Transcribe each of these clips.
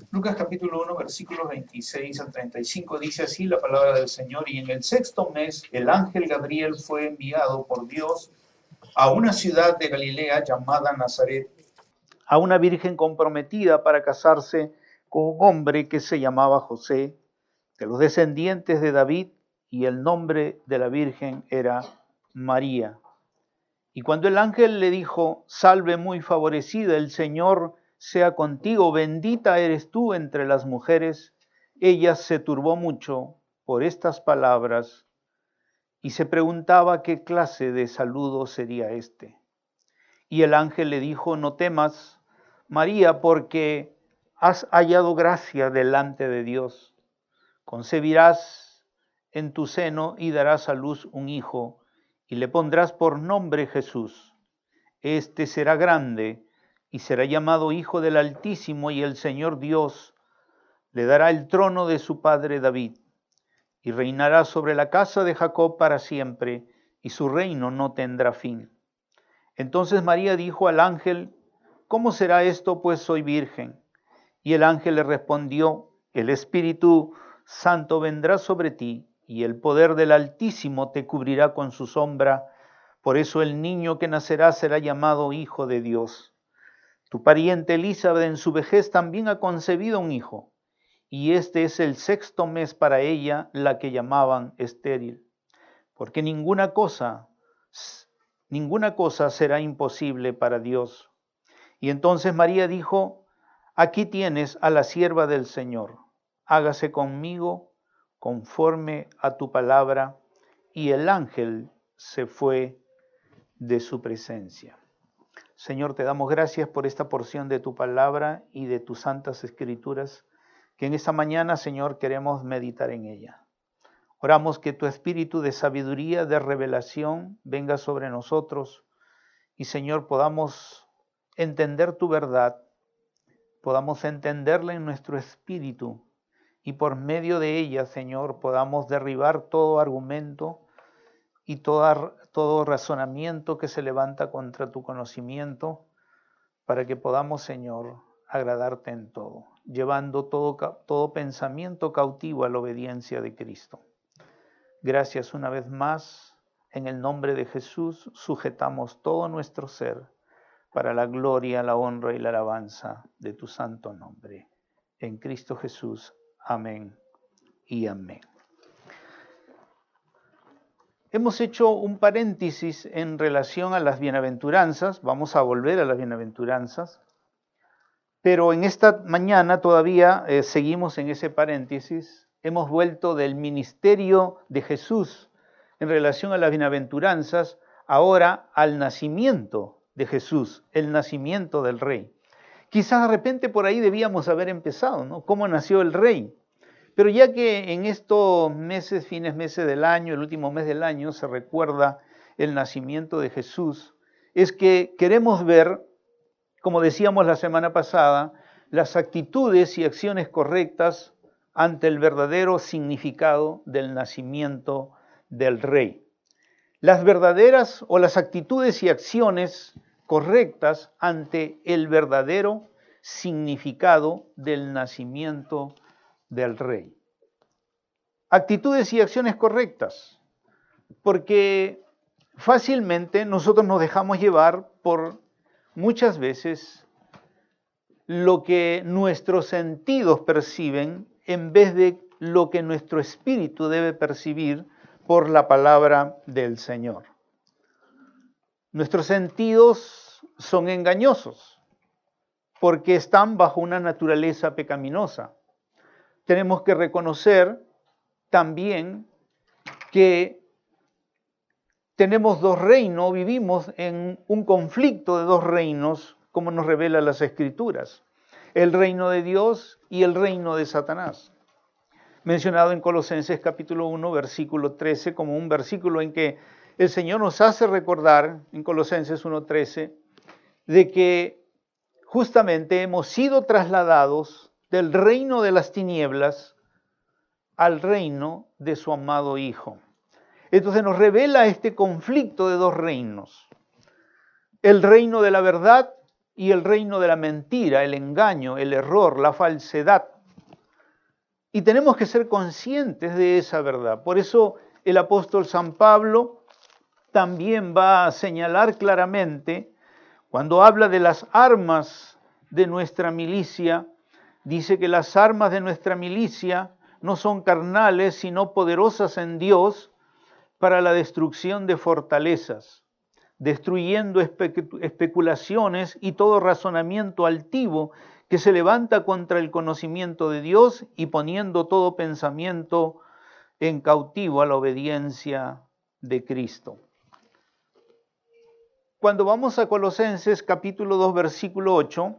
Lucas capítulo 1, versículos 26 al 35 dice así la palabra del Señor: y en el sexto mes el ángel Gabriel fue enviado por Dios a una ciudad de Galilea llamada Nazaret, a una virgen comprometida para casarse con un hombre que se llamaba José, de los descendientes de David, y el nombre de la virgen era María. Y cuando el ángel le dijo: salve muy favorecida, el Señor sea contigo, bendita eres tú entre las mujeres, ella se turbó mucho por estas palabras y se preguntaba qué clase de saludo sería este. Y el ángel le dijo: no temas, María, porque has hallado gracia delante de Dios. Concebirás en tu seno y darás a luz un hijo, y le pondrás por nombre Jesús. Este será grande y será llamado Hijo del Altísimo, y el Señor Dios le dará el trono de su padre David, y reinará sobre la casa de Jacob para siempre, y su reino no tendrá fin. Entonces María dijo al ángel: ¿cómo será esto, pues soy virgen? Y el ángel le respondió: el Espíritu Santo vendrá sobre ti, y el poder del Altísimo te cubrirá con su sombra. Por eso el niño que nacerá será llamado Hijo de Dios. Tu pariente Elizabeth en su vejez también ha concebido un hijo, y este es el sexto mes para ella, la que llamaban estéril, porque ninguna cosa será imposible para Dios. Y entonces María dijo: aquí tienes a la sierva del Señor, hágase conmigo conforme a tu palabra. Y el ángel se fue de su presencia. Señor, te damos gracias por esta porción de tu palabra y de tus santas escrituras, que en esta mañana, Señor, queremos meditar en ella. Oramos que tu espíritu de sabiduría, de revelación, venga sobre nosotros y, Señor, podamos entender tu verdad, podamos entenderla en nuestro espíritu y por medio de ella, Señor, podamos derribar todo argumento y todo razonamiento que se levanta contra tu conocimiento, para que podamos, Señor, agradarte en todo, llevando todo pensamiento cautivo a la obediencia de Cristo. Gracias una vez más. En el nombre de Jesús sujetamos todo nuestro ser para la gloria, la honra y la alabanza de tu santo nombre. En Cristo Jesús. Amén y amén. Hemos hecho un paréntesis en relación a las bienaventuranzas. Vamos a volver a las bienaventuranzas. Pero en esta mañana todavía seguimos en ese paréntesis. Hemos vuelto del ministerio de Jesús en relación a las bienaventuranzas, ahora al nacimiento de Jesús, el nacimiento del Rey. Quizás de repente por ahí debíamos haber empezado, ¿no? ¿Cómo nació el Rey? Pero ya que en estos meses, meses del año, el último mes del año, se recuerda el nacimiento de Jesús, es que queremos ver, como decíamos la semana pasada, las actitudes y acciones correctas ante el verdadero significado del nacimiento del Rey. Las verdaderas o las actitudes y acciones correctas ante el verdadero significado del nacimiento del Rey. Actitudes y acciones correctas, porque fácilmente nosotros nos dejamos llevar por muchas veces lo que nuestros sentidos perciben en vez de lo que nuestro espíritu debe percibir por la palabra del Señor. Nuestros sentidos son engañosos porque están bajo una naturaleza pecaminosa. Tenemos que reconocer también que tenemos dos reinos, vivimos en un conflicto de dos reinos, como nos revela las Escrituras, el reino de Dios y el reino de Satanás. Mencionado en Colosenses capítulo 1, versículo 13, como un versículo en que el Señor nos hace recordar, en Colosenses 1:13, de que justamente hemos sido trasladados del reino de las tinieblas al reino de su amado Hijo. Entonces nos revela este conflicto de dos reinos. El reino de la verdad y el reino de la mentira, el engaño, el error, la falsedad. Y tenemos que ser conscientes de esa verdad. Por eso el apóstol San Pablo también va a señalar claramente, cuando habla de las armas de nuestra milicia, dice que las armas de nuestra milicia no son carnales, sino poderosas en Dios para la destrucción de fortalezas, destruyendo especulaciones y todo razonamiento altivo que se levanta contra el conocimiento de Dios y poniendo todo pensamiento en cautivo a la obediencia de Cristo. Cuando vamos a Colosenses capítulo 2, versículo 8,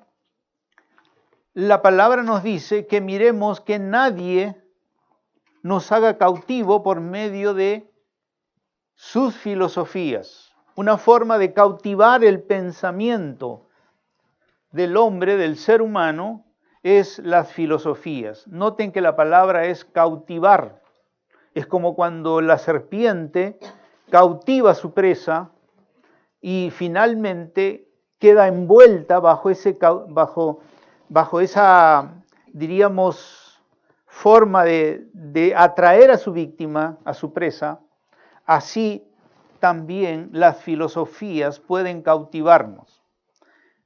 la palabra nos dice que miremos que nadie nos haga cautivo por medio de sus filosofías. Una forma de cautivar el pensamiento del hombre, del ser humano, es las filosofías. Noten que la palabra es cautivar. Es como cuando la serpiente cautiva a su presa y finalmente queda envuelta bajo esa, diríamos, forma de atraer a su víctima, a su presa. Así también las filosofías pueden cautivarnos.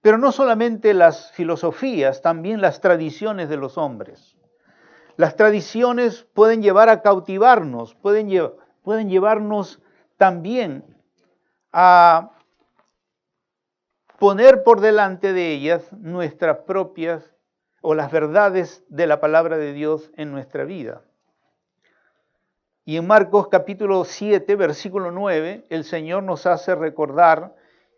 Pero no solamente las filosofías, también las tradiciones de los hombres. Las tradiciones pueden llevar a cautivarnos, pueden llevarnos también a poner por delante de ellas nuestras propias o las verdades de la palabra de Dios en nuestra vida. Y en Marcos capítulo 7, versículo 9, el Señor nos hace recordar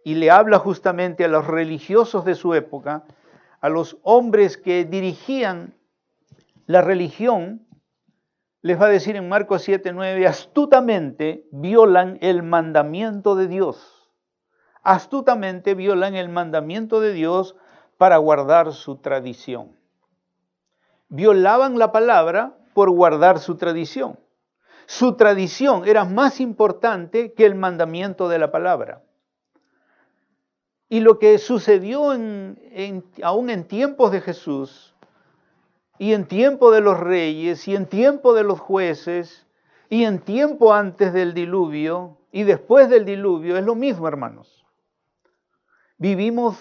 y le habla justamente a los religiosos de su época, a los hombres que dirigían la religión, les va a decir en Marcos 7, 9, astutamente violan el mandamiento de Dios. Astutamente violan el mandamiento de Dios para guardar su tradición. Violaban la palabra por guardar su tradición. Su tradición era más importante que el mandamiento de la palabra. Y lo que sucedió aún en tiempos de Jesús, y en tiempo de los reyes, y en tiempo de los jueces, y en tiempo antes del diluvio, y después del diluvio, es lo mismo, hermanos. Vivimos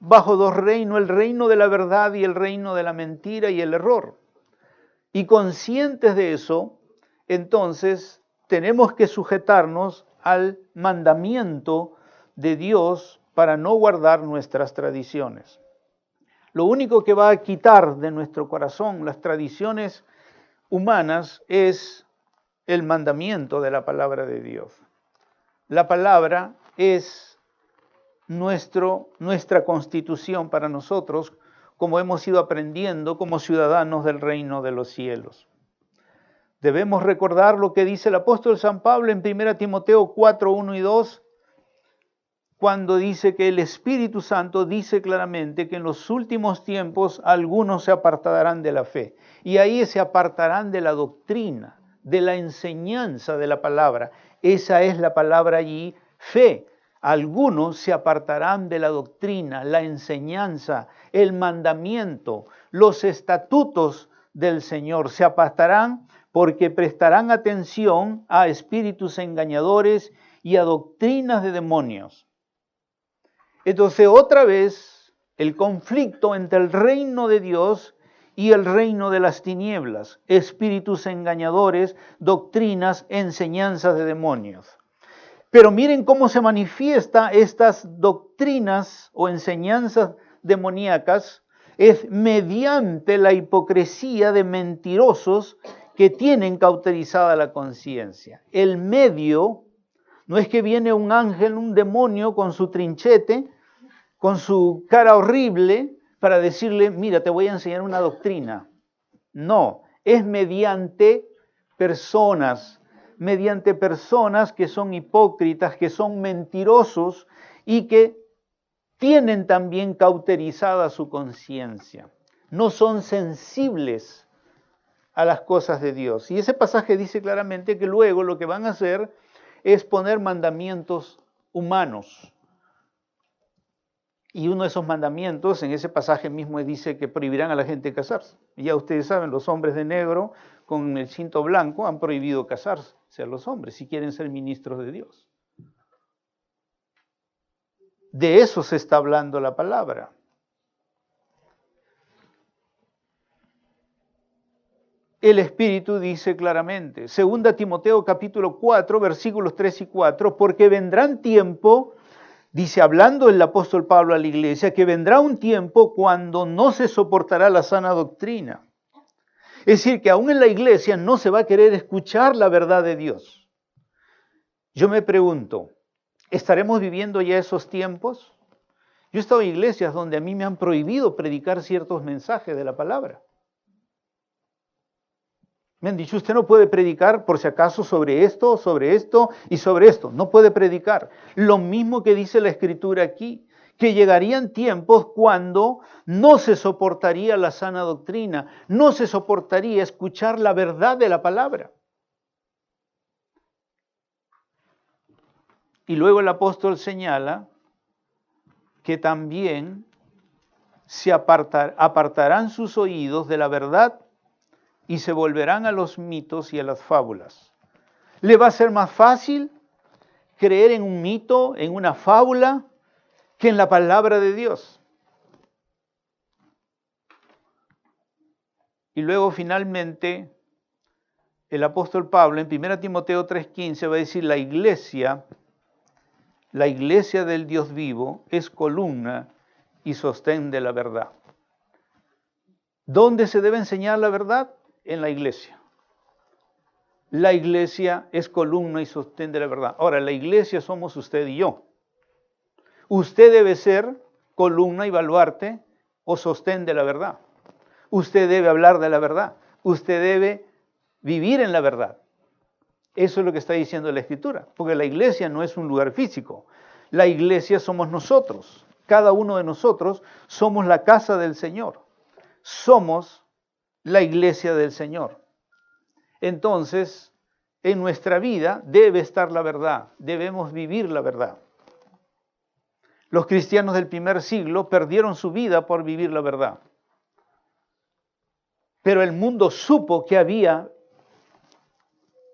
bajo dos reinos, el reino de la verdad y el reino de la mentira y el error. Y conscientes de eso, entonces tenemos que sujetarnos al mandamiento de Dios para no guardar nuestras tradiciones. Lo único que va a quitar de nuestro corazón las tradiciones humanas es el mandamiento de la palabra de Dios. La palabra es nuestra constitución para nosotros, como hemos ido aprendiendo como ciudadanos del reino de los cielos. Debemos recordar lo que dice el apóstol San Pablo en 1 Timoteo 4, 1 y 2, cuando dice que el Espíritu Santo dice claramente que en los últimos tiempos algunos se apartarán de la fe. Y ahí se apartarán de la doctrina, de la enseñanza de la palabra. Esa es la palabra allí, fe. Algunos se apartarán de la doctrina, la enseñanza, el mandamiento, los estatutos del Señor. Se apartarán porque prestarán atención a espíritus engañadores y a doctrinas de demonios. Entonces, otra vez, el conflicto entre el reino de Dios y el reino de las tinieblas, espíritus engañadores, doctrinas, enseñanzas de demonios. Pero miren cómo se manifiesta estas doctrinas o enseñanzas demoníacas, es mediante la hipocresía de mentirosos que tienen cauterizada la conciencia. El medio no es que viene un ángel, un demonio con su trinchete, con su cara horrible, para decirle, mira, te voy a enseñar una doctrina. No, es mediante personas que son hipócritas, que son mentirosos y que tienen también cauterizada su conciencia. No son sensibles a las cosas de Dios. Y ese pasaje dice claramente que luego lo que van a hacer es poner mandamientos humanos. Y uno de esos mandamientos, en ese pasaje mismo dice que prohibirán a la gente casarse. Y ya ustedes saben, los hombres de negro con el cinto blanco han prohibido casarse a los hombres si quieren ser ministros de Dios. De eso se está hablando la palabra. El Espíritu dice claramente, 2 Timoteo capítulo 4, versículos 3 y 4, porque vendrán tiempo, dice hablando el apóstol Pablo a la iglesia, que vendrá un tiempo cuando no se soportará la sana doctrina. Es decir, que aún en la iglesia no se va a querer escuchar la verdad de Dios. Yo me pregunto, ¿estaremos viviendo ya esos tiempos? Yo he estado en iglesias donde a mí me han prohibido predicar ciertos mensajes de la palabra. Me han dicho, usted no puede predicar por si acaso sobre esto y sobre esto. No puede predicar. Lo mismo que dice la Escritura aquí, que llegarían tiempos cuando no se soportaría la sana doctrina, no se soportaría escuchar la verdad de la palabra. Y luego el apóstol señala que también se apartarán sus oídos de la verdad y se volverán a los mitos y a las fábulas. ¿Le va a ser más fácil creer en un mito, en una fábula, que en la palabra de Dios? Y luego finalmente el apóstol Pablo en 1 Timoteo 3:15 va a decir la iglesia del Dios vivo es columna y sostén de la verdad. ¿Dónde se debe enseñar la verdad? En la iglesia. La iglesia es columna y sostén de la verdad. Ahora, la iglesia somos usted y yo. Usted debe ser columna y baluarte o sostén de la verdad. Usted debe hablar de la verdad. Usted debe vivir en la verdad. Eso es lo que está diciendo la Escritura, porque la iglesia no es un lugar físico. La iglesia somos nosotros. Cada uno de nosotros somos la casa del Señor. Somos la iglesia del Señor. Entonces, en nuestra vida debe estar la verdad. Debemos vivir la verdad. Los cristianos del primer siglo perdieron su vida por vivir la verdad. Pero el mundo supo que había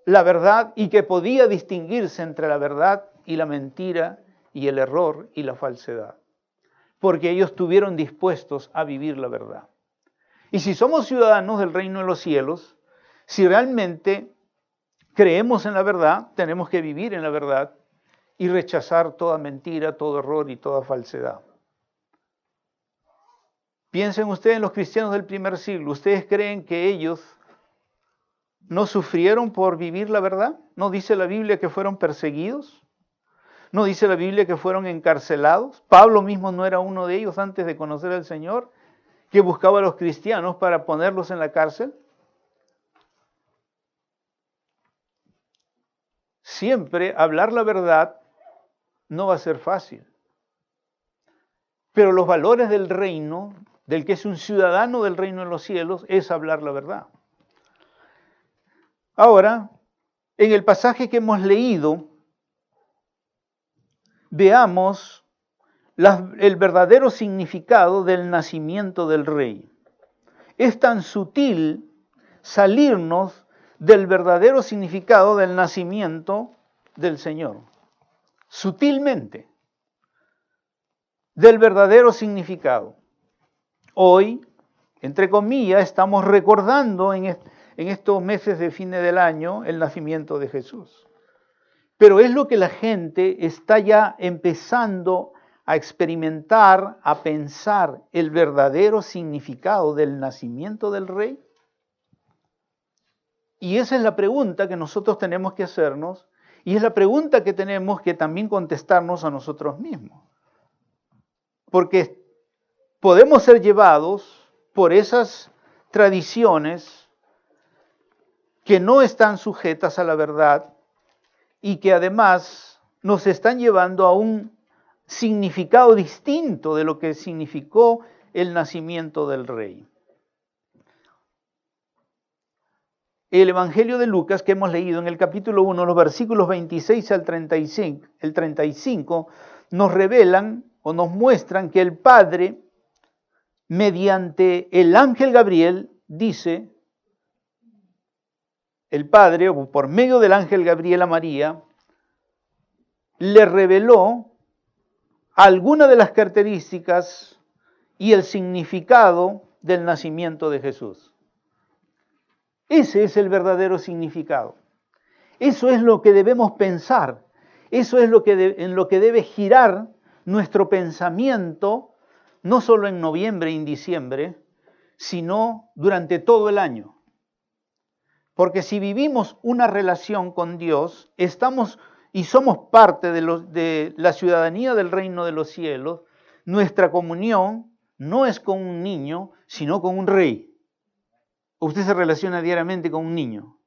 la verdad y que podía distinguirse entre la verdad y la mentira y el error y la falsedad. Porque ellos estuvieron dispuestos a vivir la verdad. Y si somos ciudadanos del reino de los cielos, si realmente creemos en la verdad, tenemos que vivir en la verdad y rechazar toda mentira, todo error y toda falsedad. Piensen ustedes en los cristianos del primer siglo. ¿Ustedes creen que ellos no sufrieron por vivir la verdad? ¿No dice la Biblia que fueron perseguidos? ¿No dice la Biblia que fueron encarcelados? Pablo mismo no era uno de ellos antes de conocer al Señor, que buscaba a los cristianos para ponerlos en la cárcel. Siempre hablar la verdad no va a ser fácil. Pero los valores del reino, del que es un ciudadano del reino de los cielos, es hablar la verdad. Ahora, en el pasaje que hemos leído, veamos el verdadero significado del nacimiento del rey. Es tan sutil salirnos del verdadero significado del nacimiento del Señor. Sutilmente. Del verdadero significado. Hoy, entre comillas, estamos recordando en estos meses de fin del año el nacimiento de Jesús. Pero es lo que la gente está ya empezando a experimentar, a pensar el verdadero significado del nacimiento del rey. Y esa es la pregunta que nosotros tenemos que hacernos y es la pregunta que tenemos que también contestarnos a nosotros mismos. Porque podemos ser llevados por esas tradiciones que no están sujetas a la verdad y que además nos están llevando a un significado distinto de lo que significó el nacimiento del rey. El Evangelio de Lucas que hemos leído en el capítulo 1, los versículos 26 al 35, nos revelan o nos muestran que el Padre, mediante el ángel Gabriel, dice, el Padre, o por medio del ángel Gabriel a María, le reveló algunas de las características y el significado del nacimiento de Jesús. Ese es el verdadero significado. Eso es lo que debemos pensar. Eso es en lo que debe girar nuestro pensamiento, no solo en noviembre y en diciembre, sino durante todo el año. Porque si vivimos una relación con Dios, estamos y somos parte de la ciudadanía del reino de los cielos, nuestra comunión no es con un niño, sino con un rey. ¿Usted se relaciona diariamente con un niño?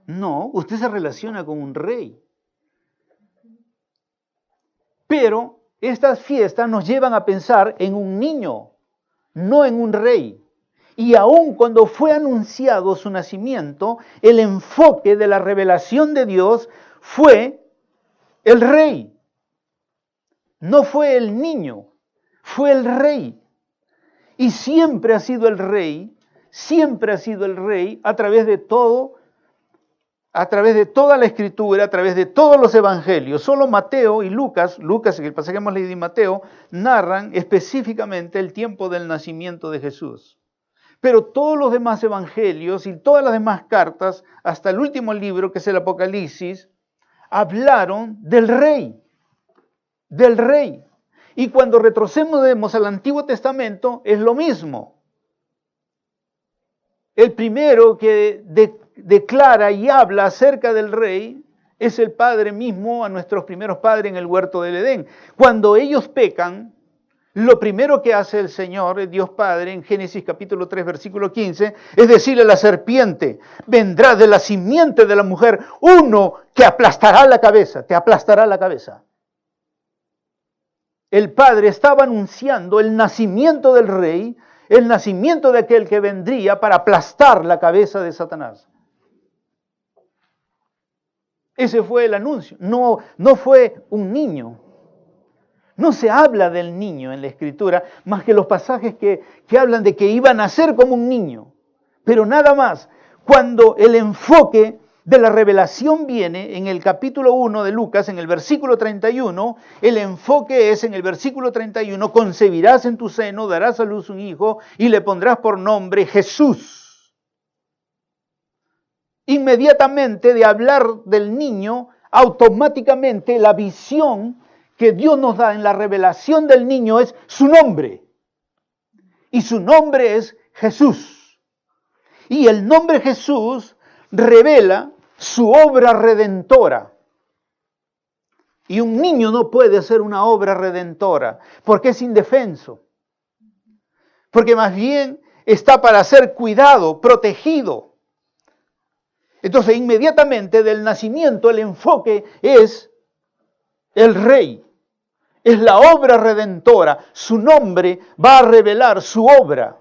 No, usted se relaciona con un rey. Pero estas fiestas nos llevan a pensar en un niño, no en un rey. Y aun cuando fue anunciado su nacimiento, el enfoque de la revelación de Dios fue el rey. No fue el niño, fue el rey. Y siempre ha sido el rey, a través de todo, a través de toda la Escritura, a través de todos los evangelios. Solo Mateo y Lucas, en el pasaje que hemos leído de Mateo, narran específicamente el tiempo del nacimiento de Jesús. Pero todos los demás evangelios y todas las demás cartas, hasta el último libro, que es el Apocalipsis, hablaron del rey. Del rey. Y cuando retrocedemos al Antiguo Testamento, es lo mismo. El primero que declara y habla acerca del rey es el Padre mismo, a nuestros primeros padres en el huerto del Edén. Cuando ellos pecan, lo primero que hace el Señor, Dios Padre, en Génesis capítulo 3, versículo 15, es decirle a la serpiente, vendrá de la simiente de la mujer uno que aplastará la cabeza, te aplastará la cabeza. El Padre estaba anunciando el nacimiento del rey, el nacimiento de aquel que vendría para aplastar la cabeza de Satanás. Ese fue el anuncio, no fue un niño. No se habla del niño en la Escritura, más que los pasajes que hablan de que iba a nacer como un niño. Pero nada más, cuando el enfoque de la revelación viene en el capítulo 1 de Lucas, en el versículo 31, el enfoque es en el versículo 31, concebirás en tu seno, darás a luz un hijo y le pondrás por nombre Jesús. Inmediatamente de hablar del niño, automáticamente la visión que Dios nos da en la revelación del niño es su nombre. Y su nombre es Jesús. Y el nombre Jesús revela su obra redentora. Y un niño no puede hacer una obra redentora porque es indefenso. Porque más bien está para ser cuidado, protegido. Entonces inmediatamente del nacimiento el enfoque es el rey. Es la obra redentora. Su nombre va a revelar su obra.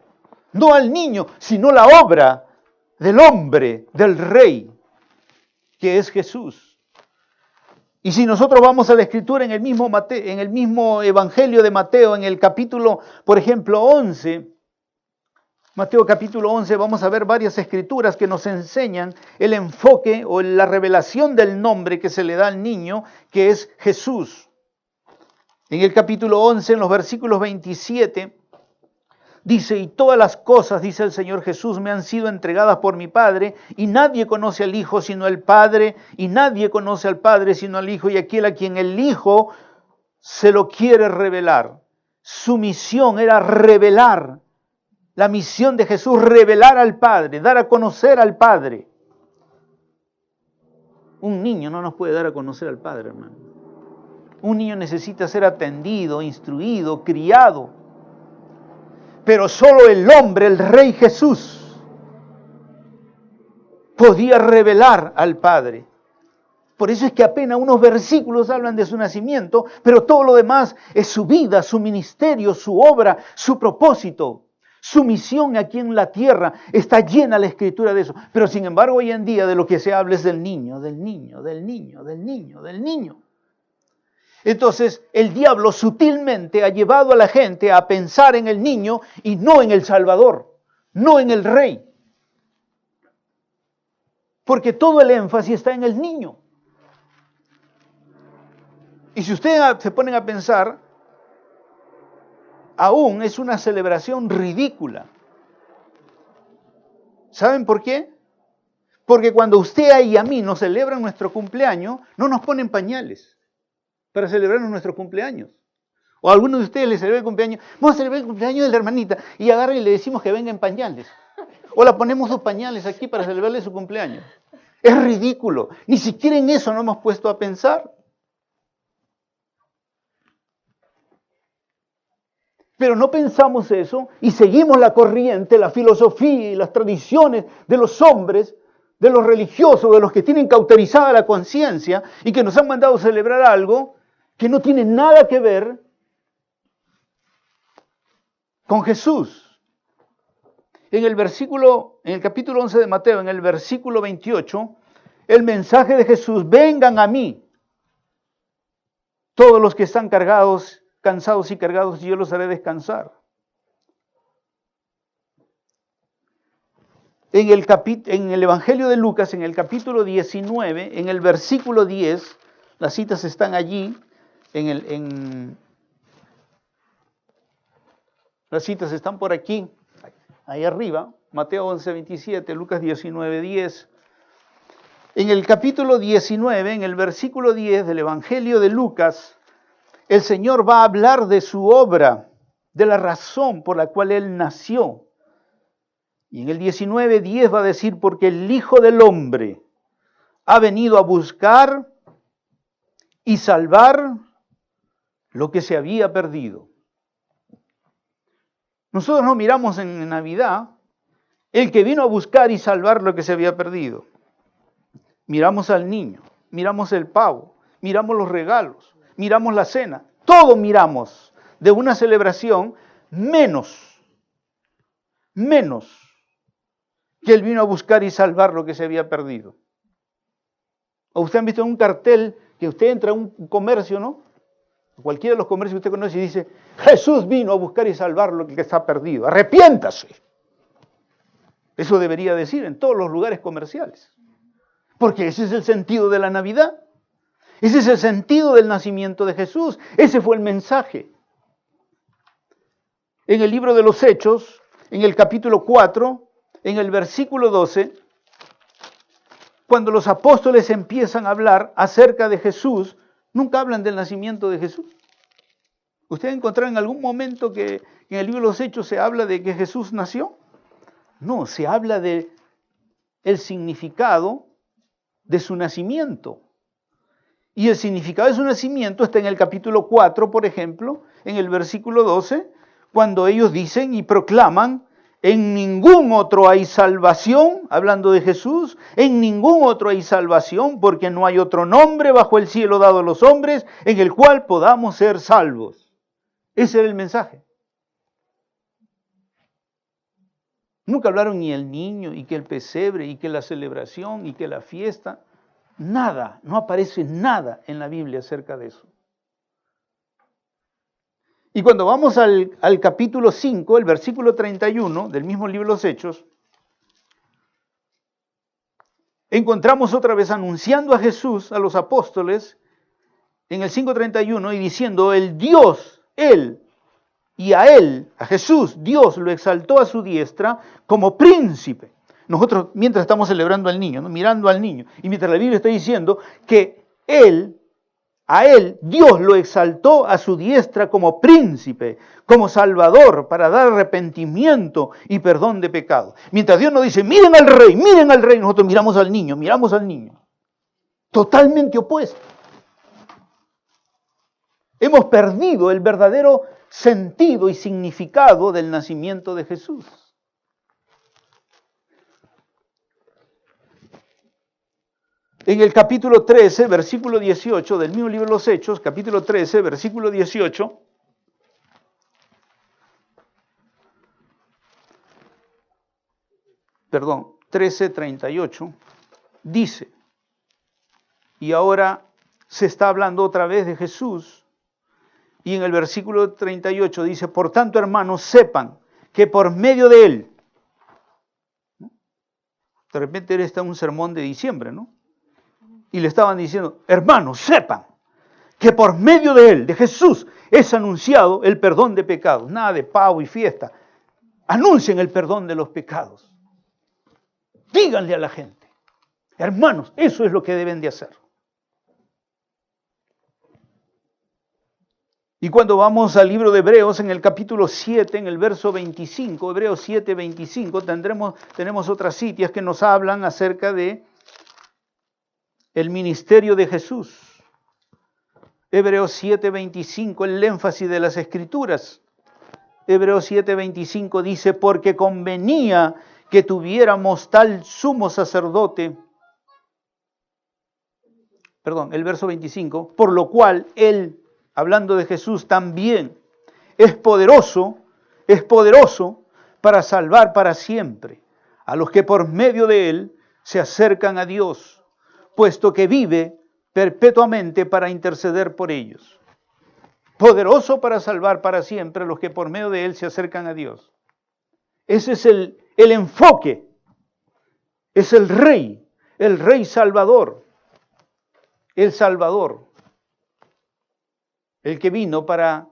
No al niño, sino la obra del hombre, del rey, que es Jesús. Y si nosotros vamos a la Escritura en el mismo Evangelio de Mateo, en el capítulo, por ejemplo, 11, Mateo capítulo 11, vamos a ver varias escrituras que nos enseñan el enfoque o la revelación del nombre que se le da al niño, que es Jesús. En el capítulo 11, en los versículos 27, dice, y todas las cosas, dice el Señor Jesús, me han sido entregadas por mi Padre, y nadie conoce al Hijo sino el Padre, y nadie conoce al Padre sino al Hijo, y aquel a quien el Hijo se lo quiere revelar. Su misión era revelar. La misión de Jesús, revelar al Padre, dar a conocer al Padre. Un niño no nos puede dar a conocer al Padre, hermano. Un niño necesita ser atendido, instruido, criado. Pero solo el hombre, el Rey Jesús, podía revelar al Padre. Por eso es que apenas unos versículos hablan de su nacimiento, pero todo lo demás es su vida, su ministerio, su obra, su propósito. Su misión aquí en la tierra está llena la Escritura de eso. Pero sin embargo hoy en día de lo que se habla es del niño, del niño, del niño, del niño, del niño. Entonces, el diablo sutilmente ha llevado a la gente a pensar en el niño y no en el Salvador, no en el Rey. Porque todo el énfasis está en el niño. Y si ustedes se ponen a pensar, aún es una celebración ridícula. ¿Saben por qué? Porque cuando usted y a mí nos celebran nuestro cumpleaños, no nos ponen pañales para celebrarnos nuestros cumpleaños. O a algunos de ustedes les celebran el cumpleaños, vamos a celebrar el cumpleaños de la hermanita, y agarran y le decimos que venga en pañales. O la ponemos sus pañales aquí para celebrarle su cumpleaños. Es ridículo. Ni siquiera en eso nos hemos puesto a pensar. Pero no pensamos eso y seguimos la corriente, la filosofía y las tradiciones de los hombres, de los religiosos, de los que tienen cauterizada la conciencia y que nos han mandado a celebrar algo que no tiene nada que ver con Jesús. En el capítulo 11 de Mateo, en el versículo 28, el mensaje de Jesús: vengan a mí, todos los que están cansados y cargados, y yo los haré descansar. En el Evangelio de Lucas, en el capítulo 19, en el versículo 10, las citas están allí, las citas están por aquí, ahí arriba, Mateo 11, 27, Lucas 19, 10. En el capítulo 19, en el versículo 10 del Evangelio de Lucas, el Señor va a hablar de su obra, de la razón por la cual Él nació. Y en el 19:10 va a decir: porque el Hijo del Hombre ha venido a buscar y salvar lo que se había perdido. Nosotros no miramos en Navidad el que vino a buscar y salvar lo que se había perdido. Miramos al niño, miramos el pavo, miramos los regalos, miramos la cena. Todo miramos de una celebración menos que Él vino a buscar y salvar lo que se había perdido. O usted han visto un cartel que usted entra a un comercio, ¿no? Cualquiera de los comercios que usted conoce y dice: Jesús vino a buscar y salvar lo que está perdido. Arrepiéntase. Eso debería decir en todos los lugares comerciales. Porque ese es el sentido de la Navidad. Ese es el sentido del nacimiento de Jesús. Ese fue el mensaje. En el libro de los Hechos, en el capítulo 4, en el versículo 12, cuando los apóstoles empiezan a hablar acerca de Jesús, nunca hablan del nacimiento de Jesús. ¿Usted encontrará en algún momento que en el libro de los Hechos se habla de que Jesús nació? No, se habla de el significado de su nacimiento. Y el significado de su nacimiento está en el capítulo 4, por ejemplo, en el versículo 12, cuando ellos dicen y proclaman: en ningún otro hay salvación, hablando de Jesús, en ningún otro hay salvación, porque no hay otro nombre bajo el cielo dado a los hombres en el cual podamos ser salvos. Ese era el mensaje. Nunca hablaron ni el niño, y que el pesebre, y que la celebración, y que la fiesta. Nada, no aparece nada en la Biblia acerca de eso. Y cuando vamos al capítulo 5, el versículo 31 del mismo libro de los Hechos, encontramos otra vez anunciando a Jesús, a los apóstoles, en el 5:31, y diciendo: el Dios, Él, y a Él, a Jesús, Dios lo exaltó a su diestra como príncipe. Nosotros, mientras estamos celebrando al niño, ¿no?, mirando al niño, y mientras la Biblia está diciendo que a Él, Dios lo exaltó a su diestra como príncipe, como salvador, para dar arrepentimiento y perdón de pecado. Mientras Dios nos dice: miren al rey, nosotros miramos al niño. Totalmente opuesto. Hemos perdido el verdadero sentido y significado del nacimiento de Jesús. En el capítulo 13, versículo 18 del mismo libro de los Hechos, capítulo 13, versículo 18, perdón, 13:38, dice: y ahora se está hablando otra vez de Jesús. Y en el versículo 38 dice, por tanto, hermanos, sepan que por medio de Él, de repente era este un sermón de diciembre, ¿no? Y le estaban diciendo, hermanos, sepan que por medio de Él, de Jesús, es anunciado el perdón de pecados. Nada de pavo y fiesta. Anuncien el perdón de los pecados. Díganle a la gente, hermanos, eso es lo que deben de hacer. Y cuando vamos al libro de Hebreos, en el capítulo 7, en el verso 25, Hebreos 7, 25, tenemos otras citas que nos hablan acerca de el ministerio de Jesús. Hebreos 7, 25, el énfasis de las Escrituras. Hebreos 7, 25 dice, porque convenía que tuviéramos tal sumo sacerdote, el verso 25, por lo cual Él, hablando de Jesús, también es poderoso para salvar para siempre a los que por medio de Él se acercan a Dios, puesto que vive perpetuamente para interceder por ellos. Poderoso para salvar para siempre a los que por medio de Él se acercan a Dios. Ese es el enfoque. Es el Rey Salvador. El Salvador. El que vino para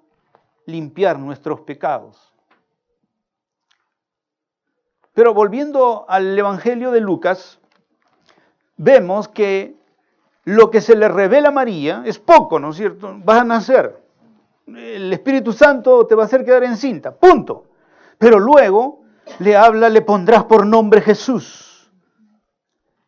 limpiar nuestros pecados. Pero volviendo al Evangelio de Lucas, vemos que lo que se le revela a María es poco, ¿no es cierto? Vas a nacer, el Espíritu Santo te va a hacer quedar encinta, punto. Pero luego le pondrás por nombre Jesús.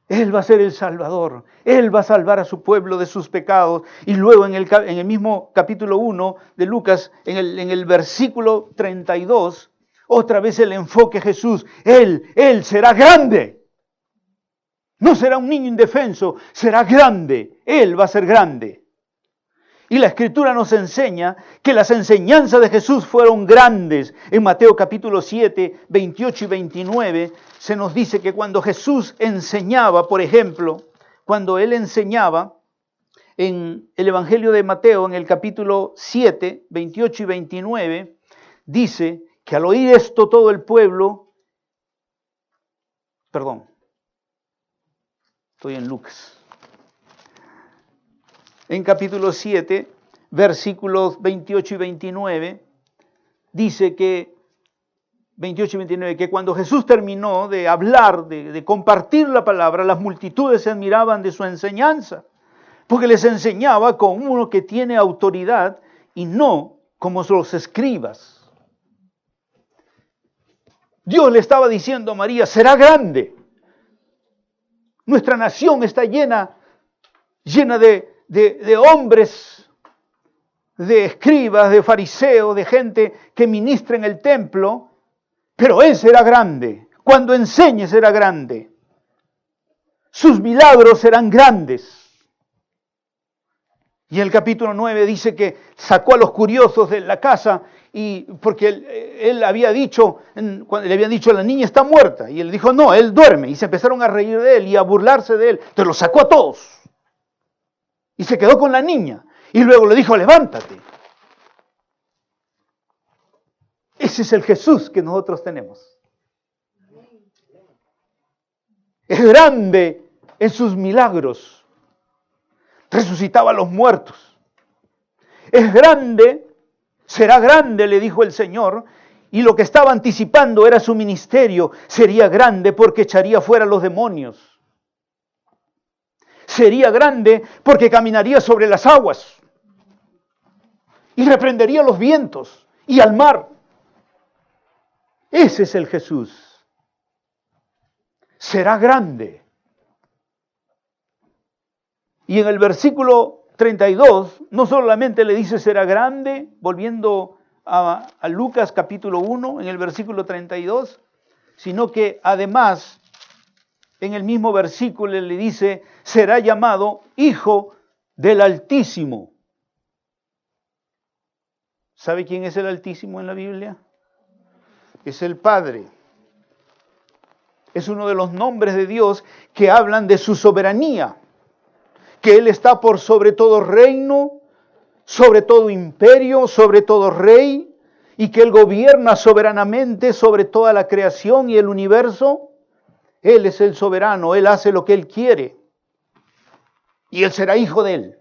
Él va a ser el Salvador, Él va a salvar a su pueblo de sus pecados. Y luego en el mismo capítulo 1 de Lucas, en el versículo 32, otra vez el enfoque Jesús, Él será grande. No será un niño indefenso, será grande, Él va a ser grande. Y la Escritura nos enseña que las enseñanzas de Jesús fueron grandes. En Mateo capítulo 7, 28 y 29, se nos dice que cuando Jesús enseñaba, por ejemplo, cuando Él enseñaba en el Evangelio de Mateo, en el capítulo 7, 28 y 29, dice que al oír esto todo el pueblo, estoy en Lucas. En capítulo 7, versículos 28 y 29, dice que, 28 y 29, que cuando Jesús terminó de hablar, de compartir la palabra, las multitudes se admiraban de su enseñanza, porque les enseñaba con uno que tiene autoridad y no como los escribas. Dios le estaba diciendo a María, será grande. Nuestra nación está llena de hombres, de escribas, de fariseos, de gente que ministra en el templo, pero Él será grande. Cuando enseñe será grande. Sus milagros serán grandes. Y el capítulo 9 dice que sacó a los curiosos de la casa y porque él había dicho, cuando le habían dicho la niña está muerta, y él dijo no, él duerme, y se empezaron a reír de él y a burlarse de él, entonces los sacó a todos y se quedó con la niña y luego le dijo levántate. Ese es el Jesús que nosotros tenemos. Es grande en sus milagros, resucitaba a los muertos, es grande. Será grande, le dijo el Señor, y lo que estaba anticipando era su ministerio. Sería grande porque echaría fuera a los demonios. Sería grande porque caminaría sobre las aguas y reprendería los vientos y al mar. Ese es el Jesús. Será grande. Y en el versículo 32, no solamente le dice será grande, volviendo a Lucas capítulo 1, en el versículo 32, sino que además en el mismo versículo le dice será llamado Hijo del Altísimo. ¿Sabe quién es el Altísimo en la Biblia? Es el Padre. Es uno de los nombres de Dios que hablan de su soberanía, que Él está por sobre todo reino, sobre todo imperio, sobre todo rey, y que Él gobierna soberanamente sobre toda la creación y el universo. Él es el soberano, Él hace lo que Él quiere, y Él será hijo de Él.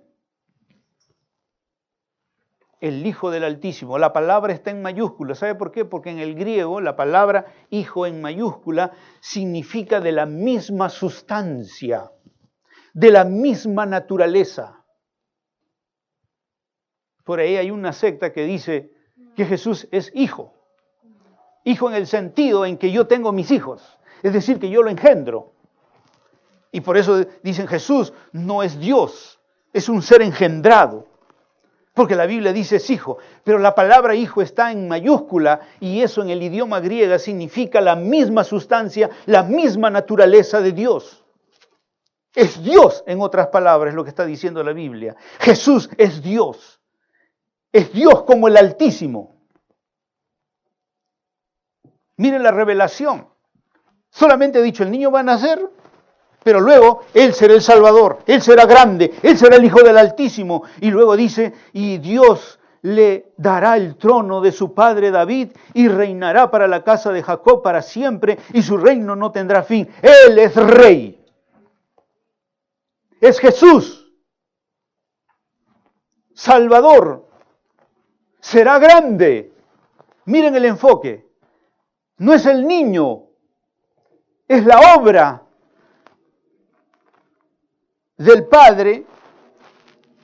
El Hijo del Altísimo. La palabra está en mayúscula. ¿Sabe por qué? Porque en el griego la palabra hijo en mayúscula significa de la misma sustancia, de la misma naturaleza. Por ahí hay una secta que dice que Jesús es hijo. Hijo en el sentido en que yo tengo mis hijos, es decir, que yo lo engendro. Y por eso dicen Jesús no es Dios, es un ser engendrado. Porque la Biblia dice es hijo, pero la palabra hijo está en mayúscula y eso en el idioma griego significa la misma sustancia, la misma naturaleza de Dios. Es Dios, en otras palabras, lo que está diciendo la Biblia. Jesús es Dios. Es Dios como el Altísimo. Miren la revelación. Solamente he dicho, el niño va a nacer, pero luego Él será el Salvador, Él será grande, Él será el Hijo del Altísimo. Y luego dice, y Dios le dará el trono de su padre David y reinará para la casa de Jacob para siempre y su reino no tendrá fin. Él es Rey. Es Jesús, Salvador. Será grande. Miren el enfoque. No es el niño, es la obra del Padre,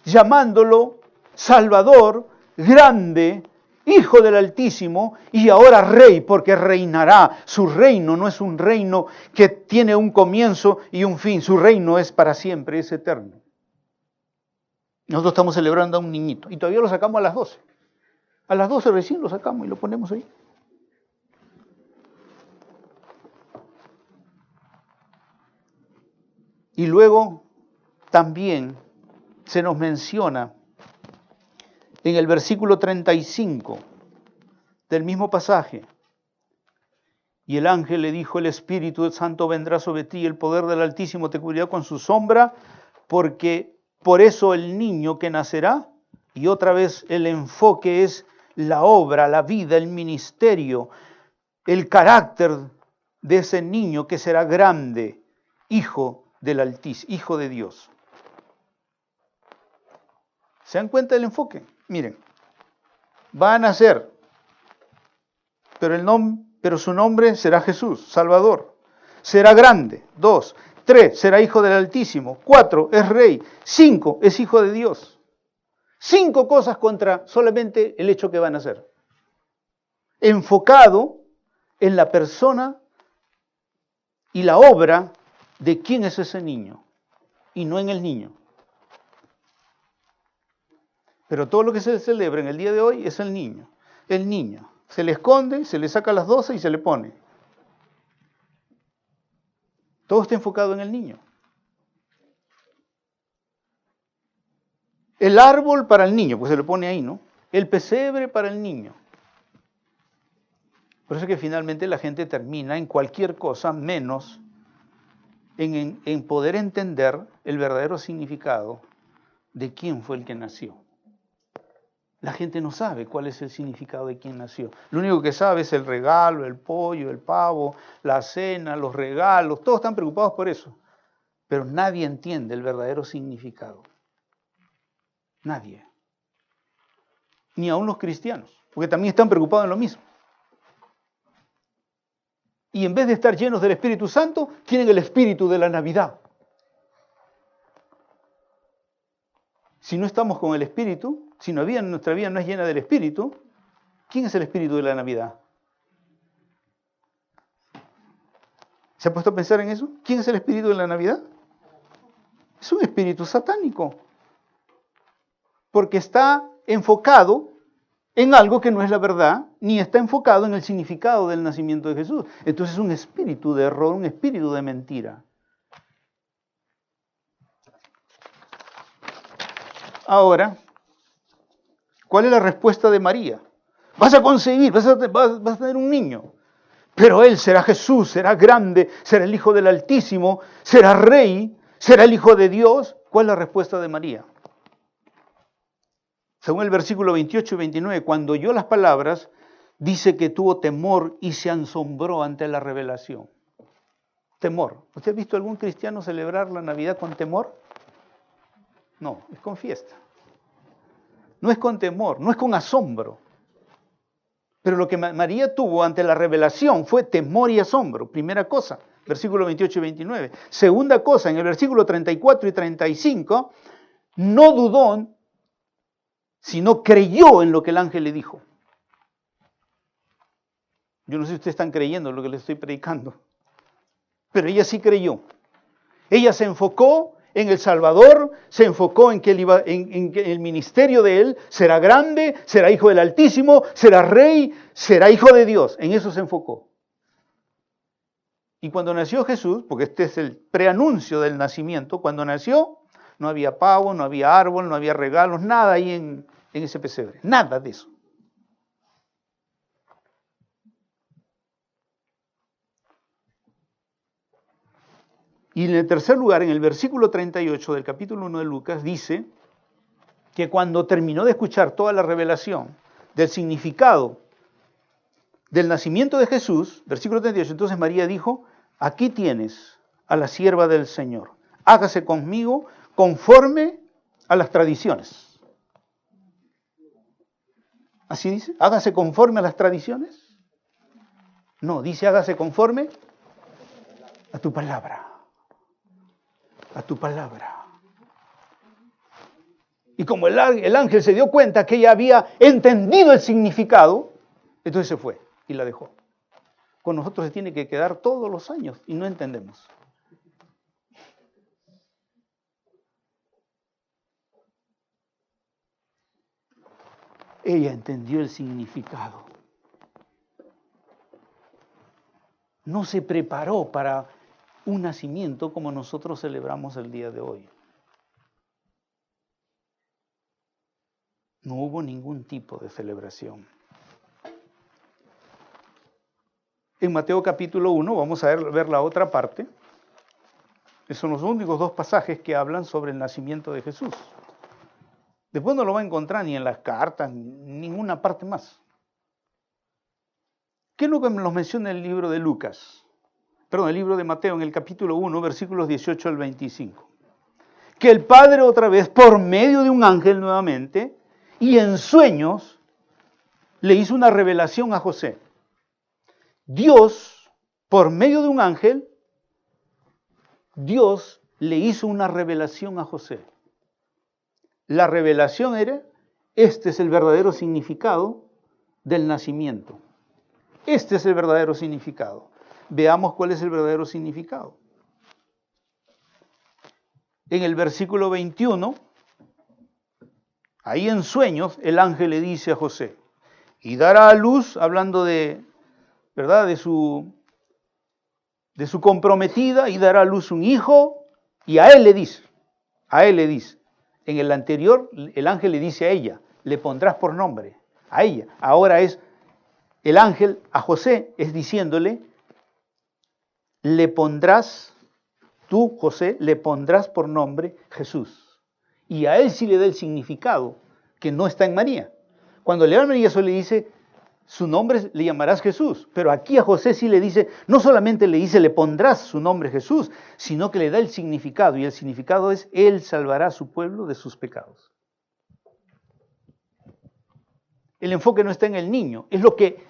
llamándolo Salvador, grande, Hijo del Altísimo, y ahora Rey, porque reinará. Su reino no es un reino que tiene un comienzo y un fin, su reino es para siempre, es eterno. Nosotros estamos celebrando a un niñito, y todavía lo sacamos a las 12. A las 12 recién lo sacamos y lo ponemos ahí. Y luego también se nos menciona en el versículo 35 del mismo pasaje. Y el ángel le dijo, el Espíritu Santo vendrá sobre ti, y el poder del Altísimo te cubrirá con su sombra, porque por eso el niño que nacerá, y otra vez el enfoque es la obra, la vida, el ministerio, el carácter de ese niño que será grande, hijo del Altísimo, hijo de Dios. ¿Se dan cuenta del enfoque? Miren, va a nacer, pero su nombre será Jesús, Salvador. Será grande. 2. 3. Será hijo del Altísimo. 4. Es rey. 5. Es hijo de Dios. 5 cosas contra solamente el hecho que va a nacer. Enfocado en la persona y la obra de quién es ese niño, y no en el niño. Pero todo lo que se celebra en el día de hoy es el niño. El niño. Se le esconde, se le saca a las 12 y se le pone. Todo está enfocado en el niño. El árbol para el niño, pues se le pone ahí, ¿no? El pesebre para el niño. Por eso es que finalmente la gente termina en cualquier cosa menos en poder entender el verdadero significado de quién fue el que nació. La gente no sabe cuál es el significado de quién nació. Lo único que sabe es el regalo, el pollo, el pavo, la cena, los regalos. Todos están preocupados por eso. Pero nadie entiende el verdadero significado. Nadie. Ni aun los cristianos, porque también están preocupados en lo mismo. Y en vez de estar llenos del Espíritu Santo, tienen el espíritu de la Navidad. Si no estamos con el Espíritu, si nuestra vida no es llena del Espíritu, ¿quién es el espíritu de la Navidad? ¿Se ha puesto a pensar en eso? ¿Quién es el espíritu de la Navidad? Es un espíritu satánico. Porque está enfocado en algo que no es la verdad, ni está enfocado en el significado del nacimiento de Jesús. Entonces es un espíritu de error, un espíritu de mentira. Ahora, ¿cuál es la respuesta de María? Vas a concebir, vas a tener un niño, pero él será Jesús, será grande, será el Hijo del Altísimo, será Rey, será el Hijo de Dios. ¿Cuál es la respuesta de María? Según el versículo 28 y 29, cuando oyó las palabras, dice que tuvo temor y se asombró ante la revelación. Temor. ¿Usted ha visto algún cristiano celebrar la Navidad con temor? No, es con fiesta. No es con temor, no es con asombro. Pero lo que María tuvo ante la revelación fue temor y asombro. Primera cosa, versículo 28 y 29. Segunda cosa, en el versículo 34 y 35, no dudó, sino creyó en lo que el ángel le dijo. Yo no sé si ustedes están creyendo en lo que les estoy predicando, pero ella sí creyó. Ella se enfocó en el Salvador, se enfocó en que el ministerio de él será grande, será hijo del Altísimo, será rey, será hijo de Dios. En eso se enfocó. Y cuando nació Jesús, porque este es el preanuncio del nacimiento, cuando nació no había pavo, no había árbol, no había regalos, nada ahí en ese pesebre, nada de eso. Y en el tercer lugar, en el versículo 38 del capítulo 1 de Lucas, dice que cuando terminó de escuchar toda la revelación del significado del nacimiento de Jesús, versículo 38, entonces María dijo, aquí tienes a la sierva del Señor, hágase conmigo conforme a las tradiciones. ¿Así dice? ¿Hágase conforme a las tradiciones? No, dice hágase conforme a tu palabra. A tu palabra. Y como el ángel se dio cuenta que ella había entendido el significado, entonces se fue y la dejó. Con nosotros se tiene que quedar todos los años y no entendemos. Ella entendió el significado. No se preparó para un nacimiento como nosotros celebramos el día de hoy. No hubo ningún tipo de celebración. En Mateo capítulo 1, vamos a ver la otra parte. Esos son los únicos dos pasajes que hablan sobre el nacimiento de Jesús. Después no lo va a encontrar ni en las cartas, ni en ninguna parte más. ¿Qué es lo que nos menciona el libro de Lucas? Perdón, el libro de Mateo en el capítulo 1, versículos 18 al 25. Que el Padre otra vez, por medio de un ángel nuevamente, y en sueños, le hizo una revelación a José. Dios, por medio de un ángel, Dios le hizo una revelación a José. La revelación era, este es el verdadero significado del nacimiento. Este es el verdadero significado. Veamos cuál es el verdadero significado. En el versículo 21, ahí en sueños, el ángel le dice a José, y dará a luz, hablando de, ¿verdad?, de su comprometida, y dará a luz un hijo, y a él le dice, en el anterior, el ángel le dice a ella, le pondrás por nombre, a ella. Ahora es el ángel a José, es diciéndole, le pondrás, tú, José, le pondrás por nombre Jesús. Y a él sí le da el significado que no está en María. Cuando le da a María solo le dice, su nombre le llamarás Jesús. Pero aquí a José sí le dice, no solamente le dice, le pondrás su nombre Jesús, sino que le da el significado. Y el significado es, él salvará a su pueblo de sus pecados. El enfoque no está en el niño, es lo que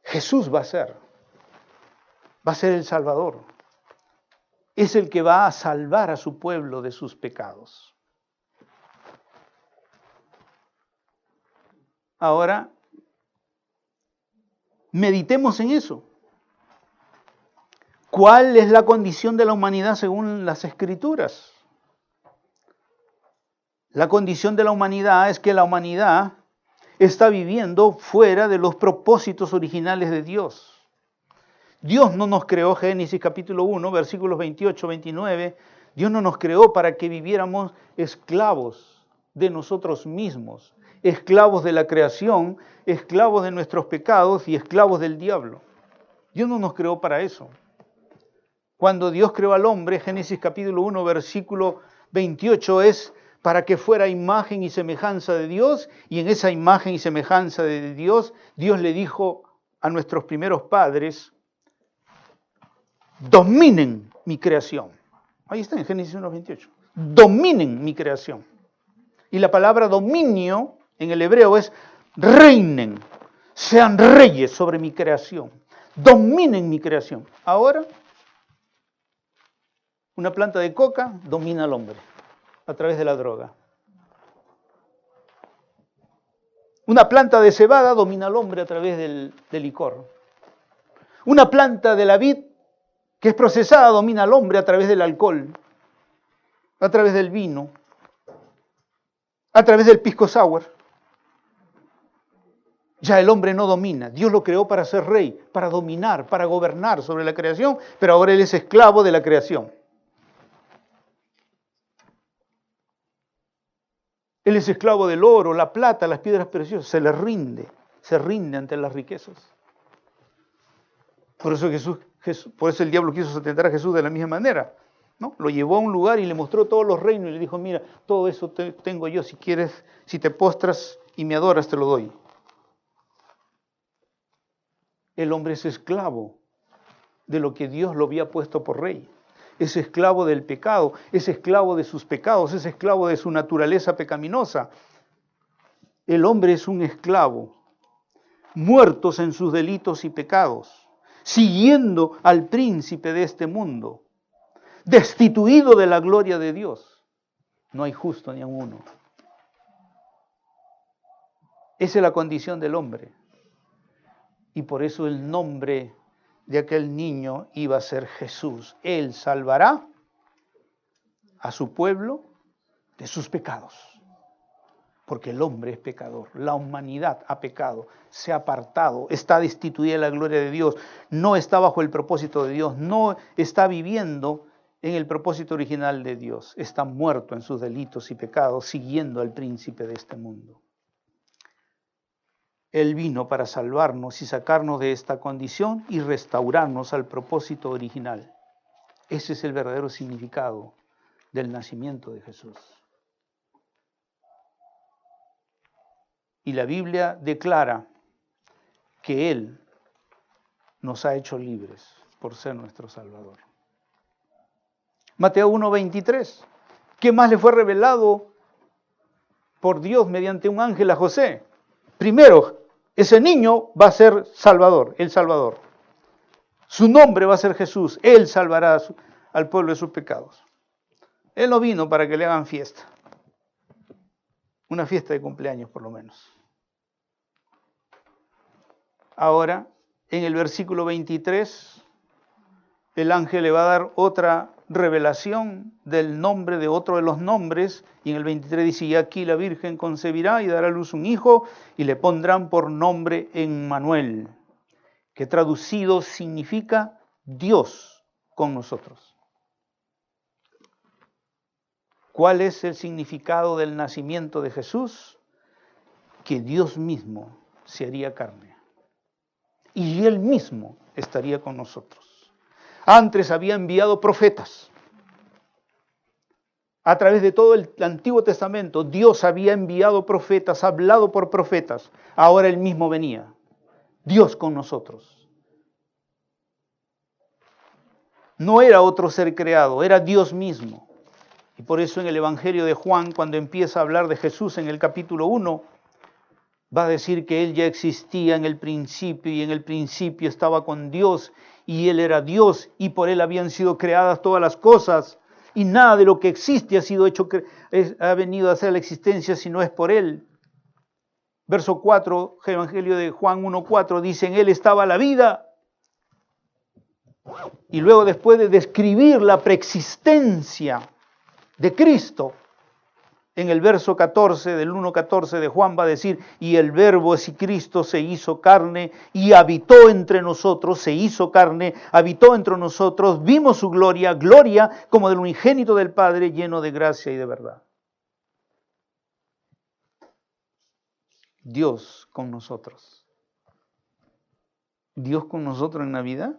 Jesús va a hacer. Va a ser el Salvador. Es el que va a salvar a su pueblo de sus pecados. Ahora, meditemos en eso. ¿Cuál es la condición de la humanidad según las Escrituras? La condición de la humanidad es que la humanidad está viviendo fuera de los propósitos originales de Dios. Dios no nos creó, Génesis capítulo 1, versículos 28, 29, Dios no nos creó para que viviéramos esclavos de nosotros mismos, esclavos de la creación, esclavos de nuestros pecados y esclavos del diablo. Dios no nos creó para eso. Cuando Dios creó al hombre, Génesis capítulo 1, versículo 28, es para que fuera imagen y semejanza de Dios, y en esa imagen y semejanza de Dios, Dios le dijo a nuestros primeros padres: dominen mi creación. Ahí está en Génesis 1, 28. Dominen mi creación. Y la palabra dominio en el hebreo es reinen, sean reyes sobre mi creación, dominen mi creación. Ahora, una planta de coca domina al hombre a través de la droga. Una planta de cebada domina al hombre a través del licor. Una planta de la vid que es procesada domina al hombre a través del alcohol, a través del vino, a través del pisco sour. Ya el hombre no domina. Dios lo creó para ser rey, para dominar, para gobernar sobre la creación, pero ahora él es esclavo de la creación. Él es esclavo del oro, la plata, las piedras preciosas. Se rinde ante las riquezas. Por eso por eso el diablo quiso tentar a Jesús de la misma manera, ¿no? Lo llevó a un lugar y le mostró todos los reinos y le dijo: mira, todo eso tengo yo, si quieres, si te postras y me adoras, te lo doy. El hombre es esclavo de lo que Dios lo había puesto por rey. Es esclavo del pecado, es esclavo de sus pecados, es esclavo de su naturaleza pecaminosa. El hombre es un esclavo, muertos en sus delitos y pecados, siguiendo al príncipe de este mundo, destituido de la gloria de Dios. No hay justo ni a uno. Esa es la condición del hombre. Y por eso el nombre de aquel niño iba a ser Jesús. Él salvará a su pueblo de sus pecados. Porque el hombre es pecador, la humanidad ha pecado, se ha apartado, está destituida de la gloria de Dios, no está bajo el propósito de Dios, no está viviendo en el propósito original de Dios, está muerto en sus delitos y pecados, siguiendo al príncipe de este mundo. Él vino para salvarnos y sacarnos de esta condición y restaurarnos al propósito original. Ese es el verdadero significado del nacimiento de Jesús. Y la Biblia declara que Él nos ha hecho libres por ser nuestro Salvador. Mateo 1:23. ¿Qué más le fue revelado por Dios mediante un ángel a José? Primero, ese niño va a ser Salvador, el Salvador. Su nombre va a ser Jesús. Él salvará al pueblo de sus pecados. Él no vino para que le hagan fiesta. Una fiesta de cumpleaños, por lo menos. Ahora, en el versículo 23, el ángel le va a dar otra revelación del nombre de otro de los nombres, y en el 23 dice: y aquí la Virgen concebirá y dará a luz un hijo, y le pondrán por nombre Emmanuel, que traducido significa Dios con nosotros. ¿Cuál es el significado del nacimiento de Jesús? Que Dios mismo se haría carne. Y Él mismo estaría con nosotros. Antes había enviado profetas. A través de todo el Antiguo Testamento, Dios había enviado profetas, hablado por profetas. Ahora Él mismo venía. Dios con nosotros. No era otro ser creado, era Dios mismo. Y por eso en el Evangelio de Juan, cuando empieza a hablar de Jesús en el capítulo 1, va a decir que Él ya existía en el principio, y en el principio estaba con Dios, y Él era Dios, y por Él habían sido creadas todas las cosas, y nada de lo que existe ha venido a ser la existencia si no es por Él. Verso 4, Evangelio de Juan 1:4, dice: en Él estaba la vida. Y luego, después de describir la preexistencia de Cristo, en el verso 14 del 1:14 de Juan va a decir: y el verbo, es Cristo, se hizo carne y habitó entre nosotros, se hizo carne, habitó entre nosotros, vimos su gloria, gloria como del unigénito del Padre, lleno de gracia y de verdad. Dios con nosotros. ¿Dios con nosotros en Navidad?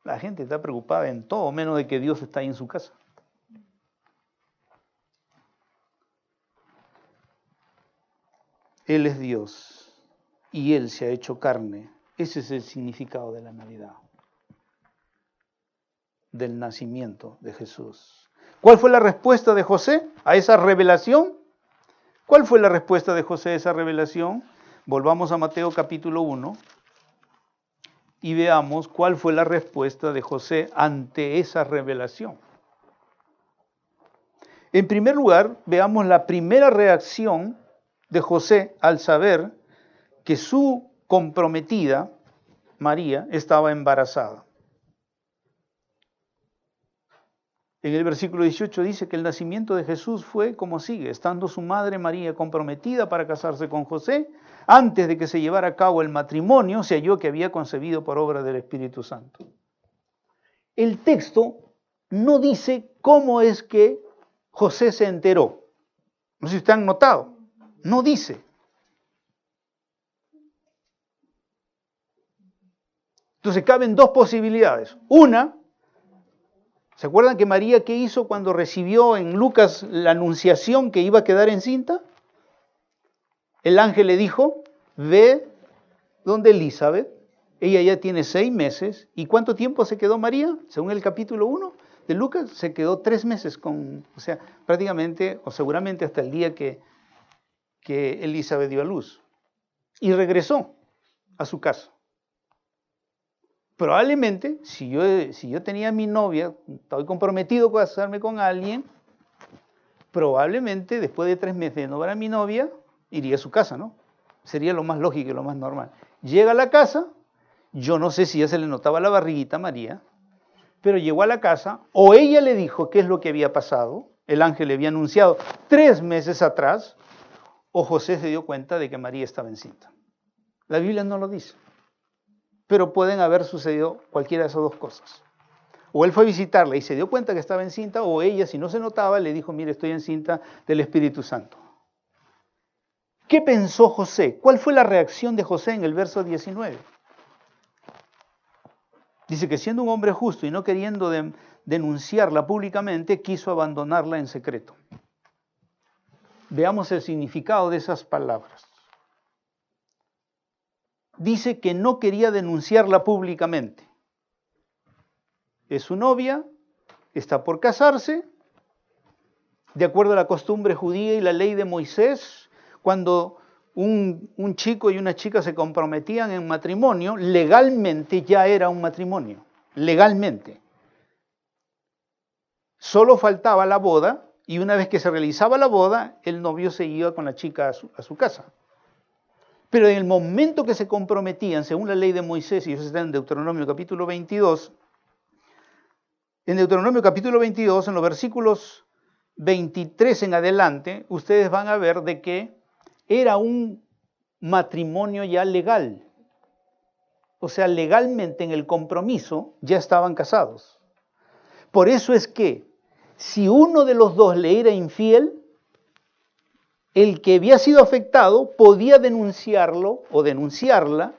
La gente está preocupada en todo, menos de que Dios está ahí en su casa. Él es Dios y Él se ha hecho carne. Ese es el significado de la Navidad, del nacimiento de Jesús. ¿Cuál fue la respuesta de José a esa revelación? ¿Cuál fue la respuesta de José a esa revelación? Volvamos a Mateo capítulo 1 y veamos cuál fue la respuesta de José ante esa revelación. En primer lugar, veamos la primera reacción de José al saber que su comprometida, María, estaba embarazada. En el versículo 18 dice que el nacimiento de Jesús fue como sigue: estando su madre María comprometida para casarse con José, antes de que se llevara a cabo el matrimonio, se halló que había concebido por obra del Espíritu Santo. El texto no dice cómo es que José se enteró. No sé si ustedes han notado. No dice. Entonces caben dos posibilidades. Una, ¿se acuerdan que María qué hizo cuando recibió en Lucas la anunciación que iba a quedar encinta? El ángel le dijo: ve donde Elizabeth, ella ya tiene 6 meses. ¿Y cuánto tiempo se quedó María? Según el capítulo 1 de Lucas, se quedó 3 meses o sea, prácticamente o seguramente hasta el día que Elizabeth dio a luz. Y regresó a su casa. Probablemente, si yo tenía a mi novia, estoy comprometido a casarme con alguien, probablemente después de 3 meses de no ver a mi novia, iría a su casa, ¿no? Sería lo más lógico y lo más normal. Llega a la casa, yo no sé si ya se le notaba la barriguita a María, pero llegó a la casa, o ella le dijo qué es lo que había pasado, el ángel le había anunciado 3 meses atrás, o José se dio cuenta de que María estaba encinta. La Biblia no lo dice, pero pueden haber sucedido cualquiera de esas dos cosas. O él fue a visitarla y se dio cuenta que estaba encinta, o ella, si no se notaba, le dijo: mire, estoy encinta del Espíritu Santo. ¿Qué pensó José? ¿Cuál fue la reacción de José en el verso 19? Dice que siendo un hombre justo y no queriendo denunciarla públicamente, quiso abandonarla en secreto. Veamos el significado de esas palabras. Dice que no quería denunciarla públicamente. Es su novia, está por casarse. De acuerdo a la costumbre judía y la ley de Moisés, cuando un chico y una chica se comprometían en matrimonio, legalmente ya era un matrimonio. Legalmente. Solo faltaba la boda, y una vez que se realizaba la boda, el novio se iba con la chica a su casa. Pero en el momento que se comprometían, según la ley de Moisés, y eso está en Deuteronomio capítulo 22, en Deuteronomio capítulo 22, en los versículos 23 en adelante, ustedes van a ver de que era un matrimonio ya legal. O sea, legalmente en el compromiso ya estaban casados. Por eso es que si uno de los dos le era infiel, el que había sido afectado podía denunciarlo o denunciarla,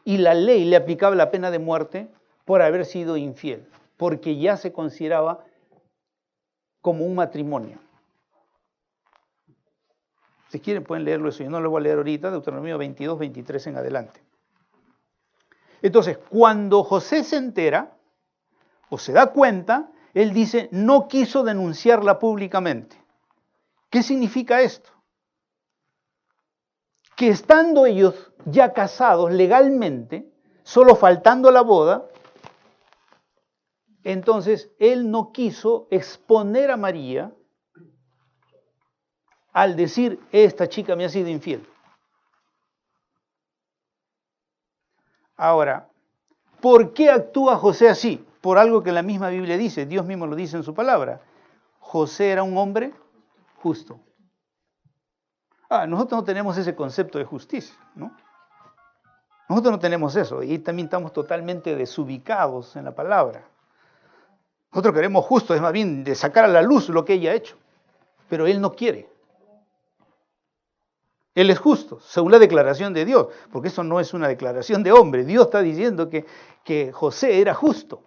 y la ley le aplicaba la pena de muerte por haber sido infiel, porque ya se consideraba como un matrimonio. Si quieren pueden leerlo eso, yo no lo voy a leer ahorita, Deuteronomio 22, 23 en adelante. Entonces, cuando José se entera o se da cuenta, él dice: no quiso denunciarla públicamente. ¿Qué significa esto? Que estando ellos ya casados legalmente, solo faltando la boda, entonces él no quiso exponer a María al decir: esta chica me ha sido infiel. Ahora, ¿por qué actúa José así? Por algo que la misma Biblia dice, Dios mismo lo dice en su palabra. José era un hombre justo. Nosotros no tenemos ese concepto de justicia, ¿no? Nosotros no tenemos eso, y también estamos totalmente desubicados en la palabra. Nosotros queremos justo, es más bien de sacar a la luz lo que ella ha hecho, pero él no quiere. Él es justo, según la declaración de Dios, porque eso no es una declaración de hombre. Dios está diciendo que José era justo.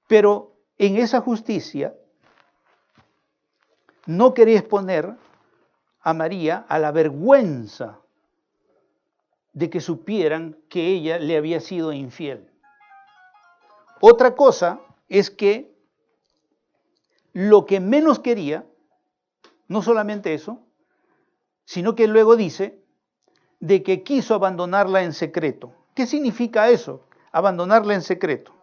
Pero en esa justicia no quería exponer a María a la vergüenza de que supieran que ella le había sido infiel. Otra cosa es que lo que menos quería, no solamente eso, sino que luego dice de que quiso abandonarla en secreto. ¿Qué significa eso? Abandonarla en secreto.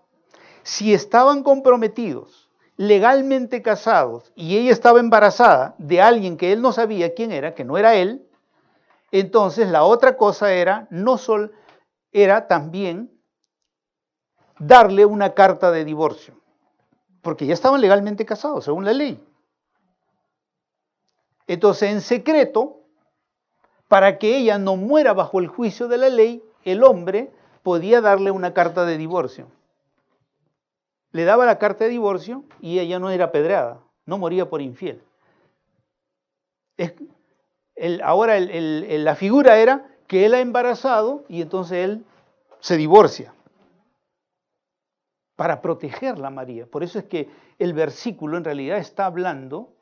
Si estaban comprometidos, legalmente casados, y ella estaba embarazada de alguien que él no sabía quién era, que no era él, entonces la otra cosa era, era también darle una carta de divorcio, porque ya estaban legalmente casados, según la ley. Entonces, en secreto, para que ella no muera bajo el juicio de la ley, el hombre podía darle una carta de divorcio. Le daba la carta de divorcio y ella no era apedreada, no moría por infiel. Ahora la figura era que él ha embarazado y entonces él se divorcia para protegerla a María. Por eso es que el versículo en realidad está hablando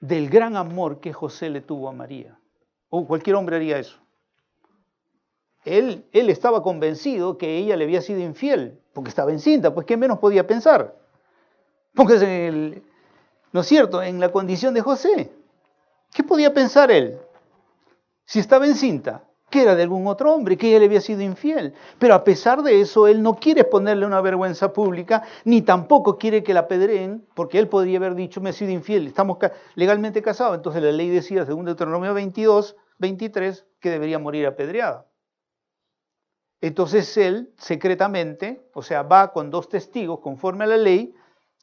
del gran amor que José le tuvo a María. O cualquier hombre haría eso. Él estaba convencido que ella le había sido infiel, porque estaba encinta, pues ¿qué menos podía pensar? Porque ¿no es cierto? En la condición de José, ¿qué podía pensar él? Si estaba encinta, que era de algún otro hombre, que ella le había sido infiel. Pero a pesar de eso, él no quiere ponerle una vergüenza pública, ni tampoco quiere que la apedreen, porque él podría haber dicho, me he sido infiel, estamos legalmente casados. Entonces la ley decía, según Deuteronomio 22, 23, que debería morir apedreada. Entonces él, secretamente, o sea, va con 2 testigos conforme a la ley,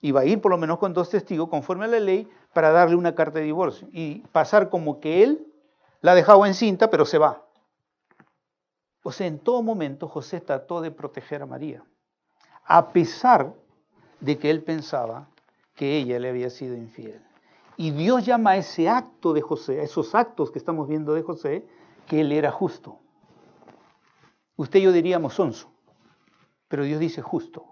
y va a ir por lo menos con 2 testigos conforme a la ley, para darle una carta de divorcio, y pasar como que él la ha dejado encinta, pero se va. O sea, en todo momento José trató de proteger a María, a pesar de que él pensaba que ella le había sido infiel. Y Dios llama a ese acto de José, a esos actos que estamos viendo de José, que él era justo. Usted y yo diríamos sonso, pero Dios dice justo.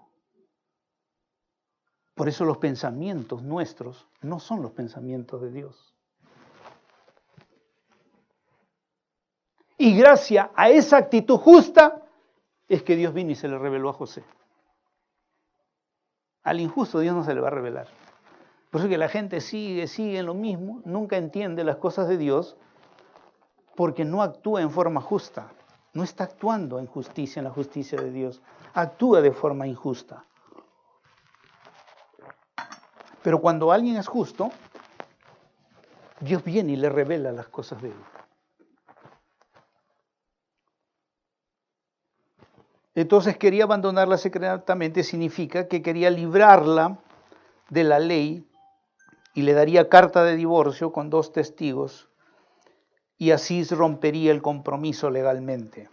Por eso los pensamientos nuestros no son los pensamientos de Dios. Y gracias a esa actitud justa es que Dios vino y se le reveló a José. Al injusto Dios no se le va a revelar. Por eso que la gente sigue en lo mismo, nunca entiende las cosas de Dios, porque no actúa en forma justa. No está actuando en justicia, en la justicia de Dios. Actúa de forma injusta. Pero cuando alguien es justo, Dios viene y le revela las cosas de él. Entonces quería abandonarla secretamente, significa que quería librarla de la ley y le daría carta de divorcio con 2 testigos y así rompería el compromiso legalmente.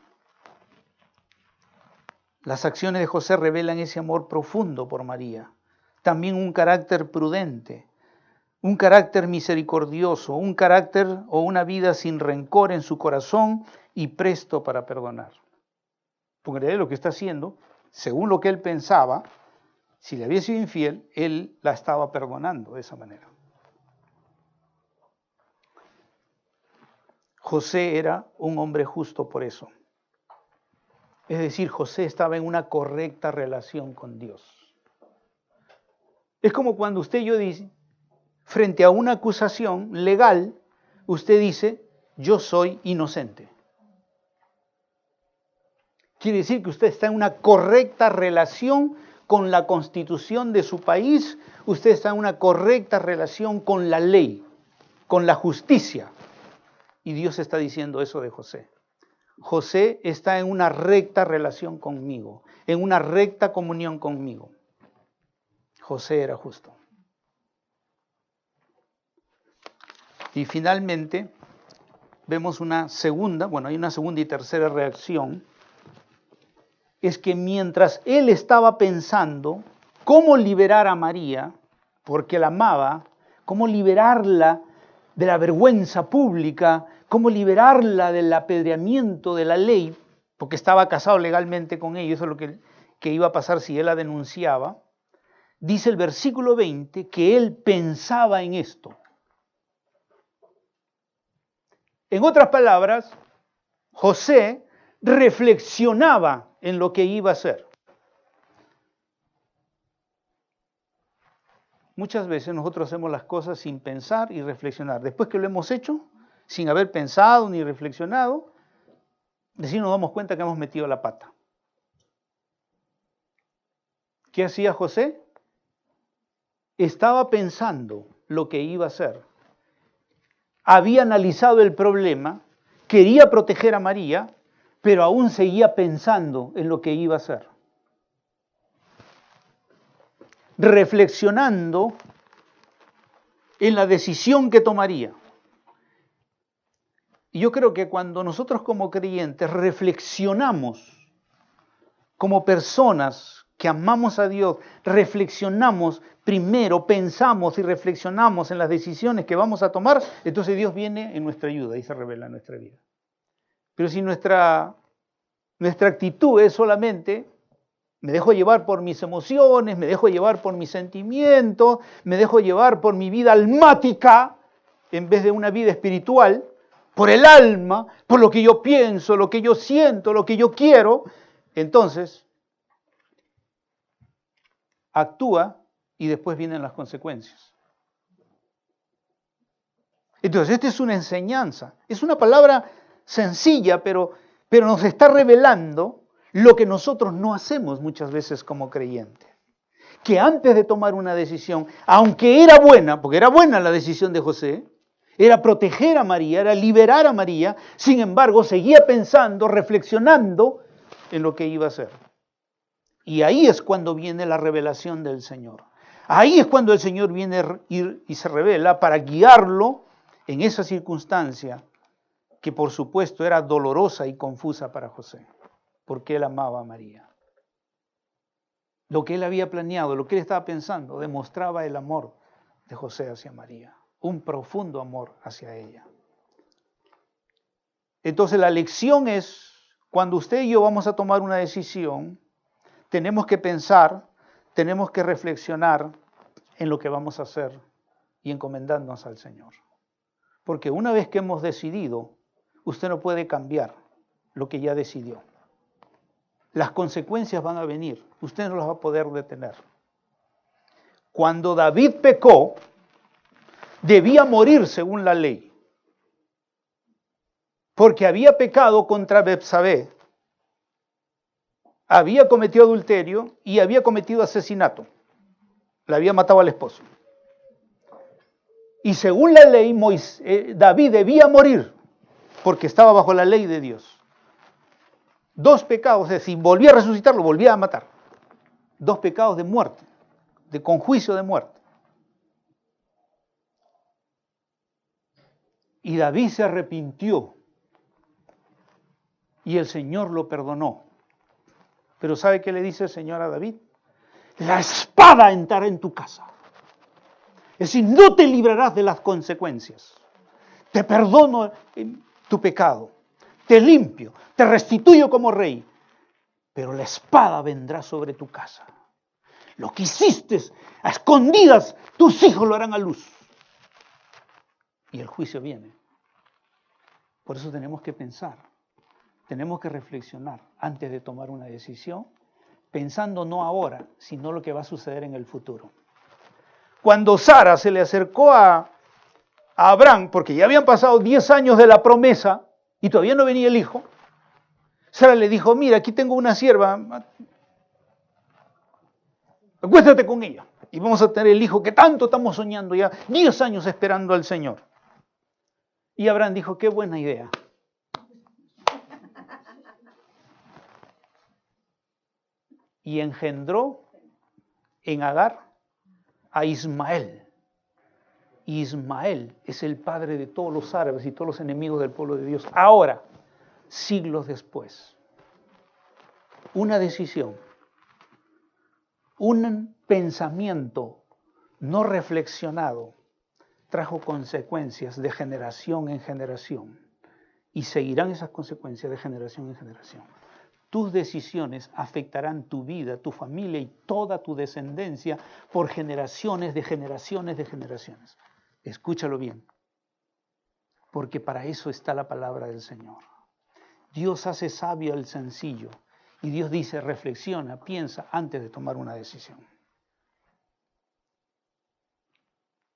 Las acciones de José revelan ese amor profundo por María, también un carácter prudente, un carácter misericordioso, un carácter o una vida sin rencor en su corazón y presto para perdonar. Porque en realidad lo que está haciendo, según lo que él pensaba, si le había sido infiel, él la estaba perdonando de esa manera. José era un hombre justo por eso. Es decir, José estaba en una correcta relación con Dios. Es como cuando usted y yo dice, frente a una acusación legal, usted dice, yo soy inocente. Quiere decir que usted está en una correcta relación con la constitución de su país, usted está en una correcta relación con la ley, con la justicia. Y Dios está diciendo eso de José. José está en una recta relación conmigo, en una recta comunión conmigo. José era justo. Y finalmente vemos una segunda, hay una segunda y tercera reacción, es que mientras él estaba pensando cómo liberar a María, porque la amaba, cómo liberarla de la vergüenza pública, cómo liberarla del apedreamiento de la ley, porque estaba casado legalmente con ella, eso es lo que iba a pasar si él la denunciaba. dice el versículo 20 que él pensaba en esto. En otras palabras, José reflexionaba en lo que iba a hacer. Muchas veces nosotros hacemos las cosas sin pensar y reflexionar. Después que lo hemos hecho, sin haber pensado ni reflexionado, recién nos damos cuenta que hemos metido la pata. ¿Qué hacía José? Estaba pensando lo que iba a hacer. Había analizado el problema, quería proteger a María, pero aún seguía pensando en lo que iba a hacer. Reflexionando en la decisión que tomaría. Y yo creo que cuando nosotros como creyentes reflexionamos como personas que amamos a Dios, reflexionamos primero, pensamos y reflexionamos en las decisiones que vamos a tomar, entonces Dios viene en nuestra ayuda y se revela en nuestra vida. Pero si nuestra actitud es solamente, me dejo llevar por mis emociones, me dejo llevar por mis sentimientos, me dejo llevar por mi vida almática, en vez de una vida espiritual, por el alma, por lo que yo pienso, lo que yo siento, lo que yo quiero, entonces actúa y después vienen las consecuencias. Entonces, esta es una enseñanza, es una palabra sencilla, pero nos está revelando lo que nosotros no hacemos muchas veces como creyentes. Que antes de tomar una decisión, aunque era buena, porque era buena la decisión de José, era proteger a María, era liberar a María, sin embargo seguía pensando, reflexionando en lo que iba a hacer. Y ahí es cuando viene la revelación del Señor. Ahí es cuando el Señor viene y se revela para guiarlo en esa circunstancia que por supuesto era dolorosa y confusa para José, porque él amaba a María. Lo que él había planeado, lo que él estaba pensando, demostraba el amor de José hacia María, un profundo amor hacia ella. Entonces la lección es, cuando usted y yo vamos a tomar una decisión, tenemos que pensar, tenemos que reflexionar en lo que vamos a hacer y encomendarnos al Señor. Porque una vez que hemos decidido, usted no puede cambiar lo que ya decidió. Las consecuencias van a venir, usted no las va a poder detener. Cuando David pecó, debía morir según la ley, porque había pecado contra Betsabé, había cometido adulterio y había cometido asesinato. Le había matado al esposo. Y según la ley, David debía morir, porque estaba bajo la ley de Dios. 2 pecados, es decir, volvía a resucitar, lo volvía a matar. 2 pecados de muerte, con juicio de muerte. Y David se arrepintió y el Señor lo perdonó. Pero ¿sabe qué le dice el Señor a David? La espada entrará en tu casa. Es decir, no te librarás de las consecuencias. Te perdono tu pecado, te limpio, te restituyo como rey, pero la espada vendrá sobre tu casa. Lo que hiciste a escondidas, tus hijos lo harán a luz. Y el juicio viene. Por eso tenemos que pensar, tenemos que reflexionar antes de tomar una decisión, pensando no ahora, sino lo que va a suceder en el futuro. Cuando Sara se le acercó a Abraham, porque ya habían pasado 10 años de la promesa y todavía no venía el hijo, Sara le dijo, mira, aquí tengo una sierva, acuéstate con ella y vamos a tener el hijo que tanto estamos soñando ya, 10 años esperando al Señor. Y Abraham dijo, qué buena idea. Y engendró en Agar a Ismael. Y Ismael es el padre de todos los árabes y todos los enemigos del pueblo de Dios. Ahora, siglos después, una decisión, un pensamiento no reflexionado trajo consecuencias de generación en generación y seguirán esas consecuencias de generación en generación. tus decisiones afectarán tu vida, tu familia y toda tu descendencia por generaciones de generaciones de generaciones. Escúchalo bien, porque para eso está la palabra del Señor. Dios hace sabio al sencillo y Dios dice, reflexiona, piensa antes de tomar una decisión.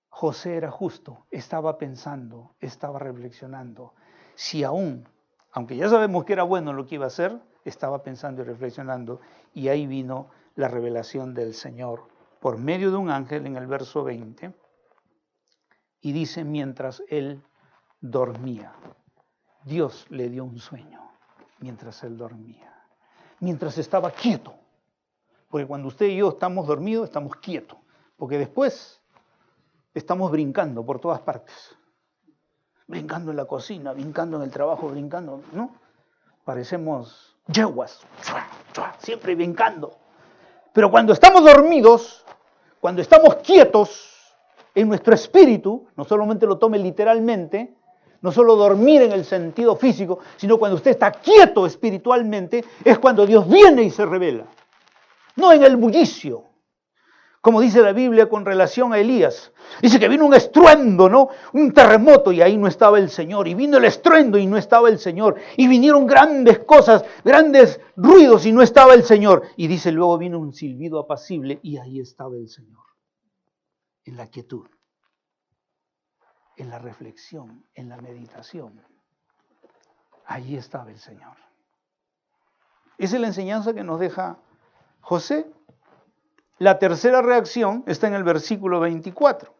José era justo, estaba pensando, estaba reflexionando. Si aún, aunque ya sabemos que era bueno lo que iba a hacer, estaba pensando y reflexionando. Y ahí vino la revelación del Señor por medio de un ángel en el verso 20. Y dice, mientras él dormía, Dios le dio un sueño mientras él dormía. Mientras estaba quieto. Porque cuando usted y yo estamos dormidos, estamos quietos. Porque después estamos brincando por todas partes. Brincando en la cocina, brincando en el trabajo, brincando, ¿no? Parecemos yeguas, siempre brincando. Pero cuando estamos dormidos, cuando estamos quietos en nuestro espíritu, no solamente lo tome literalmente, no solo dormir en el sentido físico, sino cuando usted está quieto espiritualmente, es cuando Dios viene y se revela. No en el bullicio. Como dice la Biblia con relación a Elías. Dice que vino un estruendo, ¿no? Un terremoto y ahí no estaba el Señor. Y vino el estruendo y no estaba el Señor. Y vinieron grandes cosas, grandes ruidos y no estaba el Señor. Y dice, luego vino un silbido apacible y ahí estaba el Señor. En la quietud, en la reflexión, en la meditación. Ahí estaba el Señor. Esa es la enseñanza que nos deja José. La tercera reacción está en el versículo 24.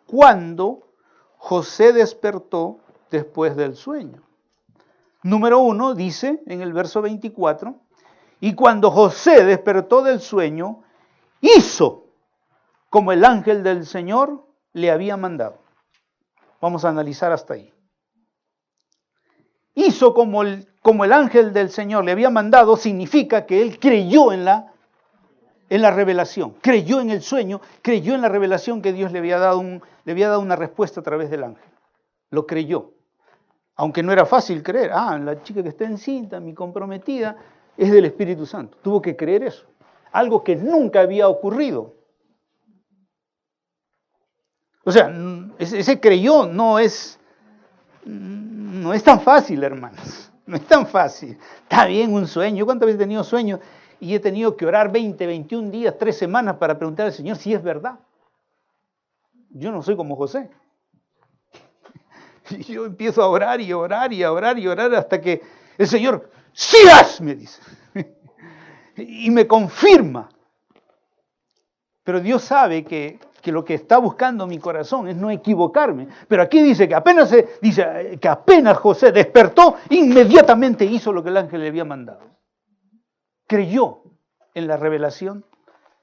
Cuando José despertó después del sueño. Número 1 dice en el verso 24, y cuando José despertó del sueño, hizo como el ángel del Señor le había mandado. Vamos a analizar hasta ahí. Hizo como el ángel del Señor le había mandado, significa que él creyó en la revelación, creyó en el sueño, creyó en la revelación que Dios le había dado una respuesta a través del ángel. Lo creyó. Aunque no era fácil creer. La chica que está encinta, mi comprometida, es del Espíritu Santo. Tuvo que creer eso. Algo que nunca había ocurrido. O sea, ese creyó no es tan fácil, hermanos. No es tan fácil. Está bien un sueño. ¿Yo cuántas veces he tenido sueños? Y he tenido que orar 20, 21 días, 3 semanas para preguntar al Señor si es verdad. Yo no soy como José. Y yo empiezo a orar y orar y a orar y orar hasta que el Señor, ¡sí es!, me dice. Y me confirma. Pero Dios sabe que lo que está buscando mi corazón es no equivocarme. Pero aquí dice que apenas José despertó, inmediatamente hizo lo que el ángel le había mandado. Creyó en la revelación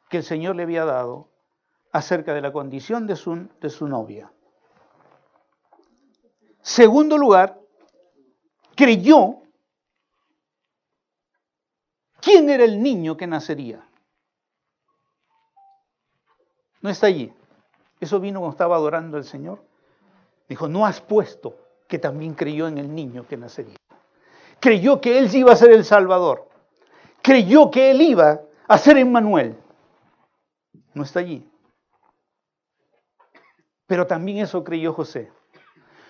que el Señor le había dado acerca de la condición de su novia. Segundo lugar, creyó quién era el niño que nacería. No está allí. Eso vino cuando estaba adorando al Señor. Dijo, no has puesto que también creyó en el niño que nacería. Creyó que él iba a ser el Salvador. Creyó que él iba a ser Emmanuel. No está allí. Pero también eso creyó José.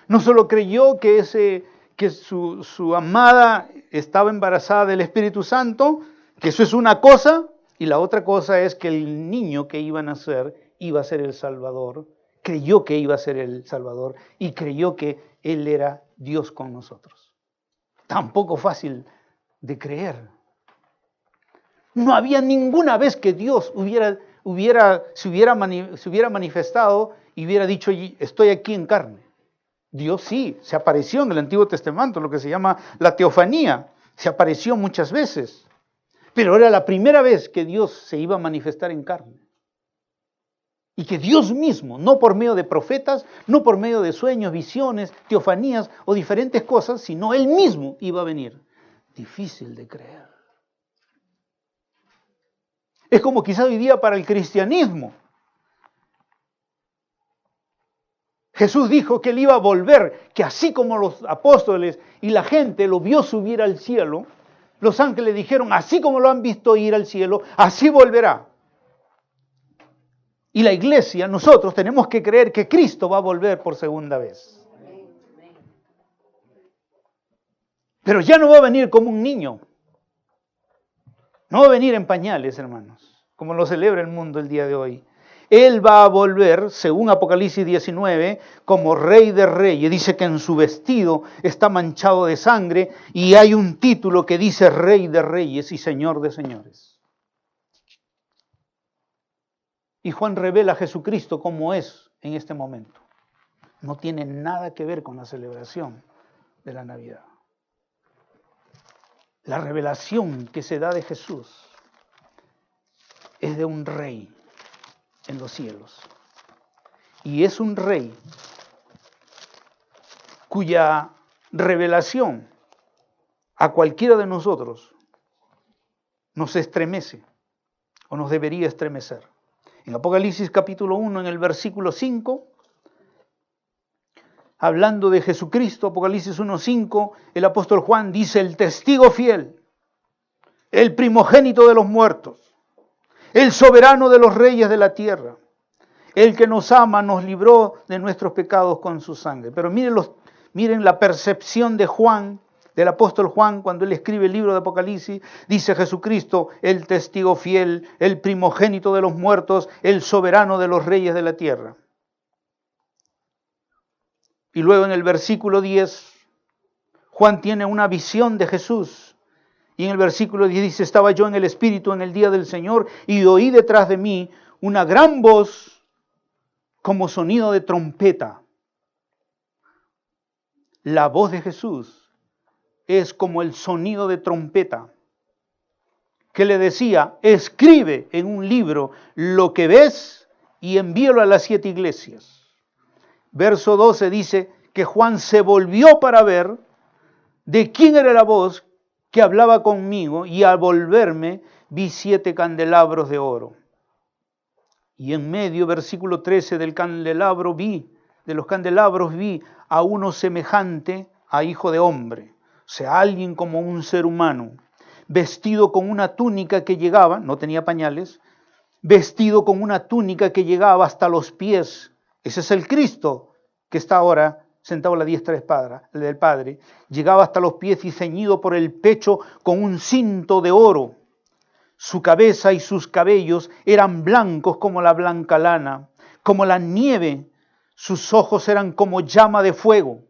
No solo creyó que su amada estaba embarazada del Espíritu Santo, que eso es una cosa, y la otra cosa es que el niño que iba a nacer iba a ser el Salvador. Creyó que iba a ser el Salvador y creyó que Él era Dios con nosotros. Tampoco fácil de creer. No había ninguna vez que Dios se hubiera manifestado y hubiera dicho, estoy aquí en carne. Dios sí, se apareció en el Antiguo Testamento, lo que se llama la teofanía. Se apareció muchas veces. Pero era la primera vez que Dios se iba a manifestar en carne. Y que Dios mismo, no por medio de profetas, no por medio de sueños, visiones, teofanías o diferentes cosas, sino Él mismo iba a venir. Difícil de creer. Es como quizá hoy día para el cristianismo. Jesús dijo que Él iba a volver, que así como los apóstoles y la gente lo vio subir al cielo, Los ángeles dijeron, así como lo han visto ir al cielo, así volverá. Y la iglesia, nosotros tenemos que creer que Cristo va a volver por segunda vez. Pero ya no va a venir como un niño. No va a venir en pañales, hermanos, como lo celebra el mundo el día de hoy. Él va a volver, según Apocalipsis 19, como Rey de Reyes. Dice que en su vestido está manchado de sangre y hay un título que dice Rey de Reyes y Señor de Señores. Y Juan revela a Jesucristo como es en este momento. No tiene nada que ver con la celebración de la Navidad. La revelación que se da de Jesús es de un rey en los cielos. Y es un rey cuya revelación a cualquiera de nosotros nos estremece o nos debería estremecer. En Apocalipsis capítulo 1, en el versículo 5, hablando de Jesucristo, Apocalipsis 1:5, el apóstol Juan dice, el testigo fiel, el primogénito de los muertos, el soberano de los reyes de la tierra, el que nos ama, nos libró de nuestros pecados con su sangre. Pero miren la percepción de Juan, del apóstol Juan, cuando él escribe el libro de Apocalipsis, dice Jesucristo, el testigo fiel, el primogénito de los muertos, el soberano de los reyes de la tierra. Y luego en el versículo 10, Juan tiene una visión de Jesús. Y en el versículo 10 dice, estaba yo en el Espíritu en el día del Señor y oí detrás de mí una gran voz como sonido de trompeta. La voz de Jesús es como el sonido de trompeta que le decía, escribe en un libro lo que ves y envíalo a las 7 iglesias. Verso 12 dice que Juan se volvió para ver de quién era la voz que hablaba conmigo y al volverme vi 7 candelabros de oro. Y en medio, versículo 13, de los candelabros vi a uno semejante a hijo de hombre, o sea, alguien como un ser humano, vestido con una túnica que llegaba, no tenía pañales, vestido con una túnica que llegaba hasta los pies. Ese es el Cristo que está ahora sentado a la diestra del Padre. Llegaba hasta los pies y ceñido por el pecho con un cinto de oro. Su cabeza y sus cabellos eran blancos como la blanca lana, como la nieve. Sus ojos eran como llama de fuego.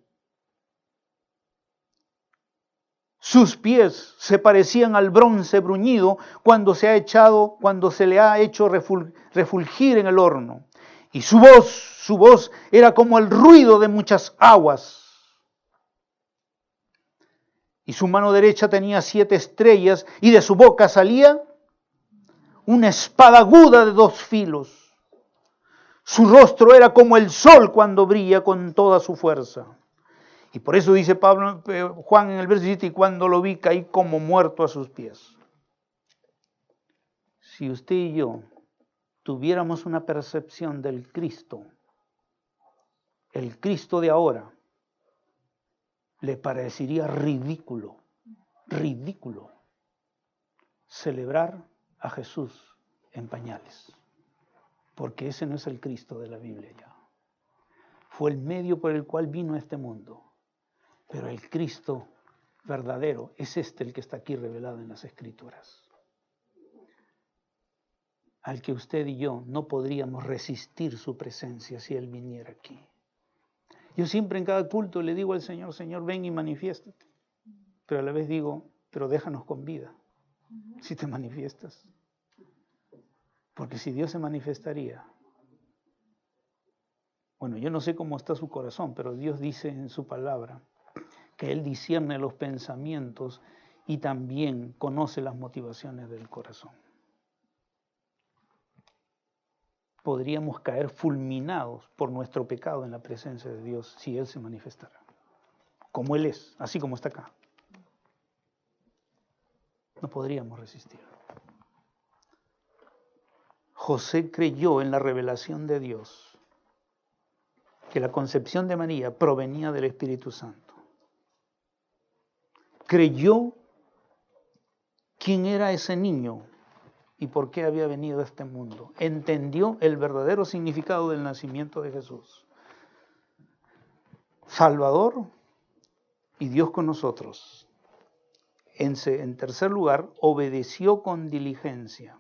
Sus pies se parecían al bronce bruñido cuando se le ha hecho refulgir en el horno. Y su voz era como el ruido de muchas aguas. Y su mano derecha tenía 7 estrellas y de su boca salía una espada aguda de 2 filos. Su rostro era como el sol cuando brilla con toda su fuerza. Y por eso dice Juan en el verso 7, y cuando lo vi caí como muerto a sus pies. Si usted y yo tuviéramos una percepción del Cristo, el Cristo de ahora, le parecería ridículo celebrar a Jesús en pañales, porque ese no es el Cristo de la Biblia ya. Fue el medio por el cual vino a este mundo, pero el Cristo verdadero es el que está aquí revelado en las Escrituras, al que usted y yo no podríamos resistir su presencia si Él viniera aquí. Yo siempre en cada culto le digo al Señor, Señor, ven y manifiéstate. Pero a la vez digo, pero déjanos con vida, si te manifiestas. Porque si Dios se manifestaría, bueno, yo no sé cómo está su corazón, pero Dios dice en su palabra que Él discierne los pensamientos y también conoce las motivaciones del corazón. Podríamos caer fulminados por nuestro pecado en la presencia de Dios si Él se manifestara, como Él es, así como está acá. No podríamos resistir. José creyó en la revelación de Dios, que la concepción de María provenía del Espíritu Santo. Creyó quién era ese niño y por qué había venido a este mundo. Entendió el verdadero significado del nacimiento de Jesús. Salvador y Dios con nosotros. En tercer lugar, obedeció con diligencia.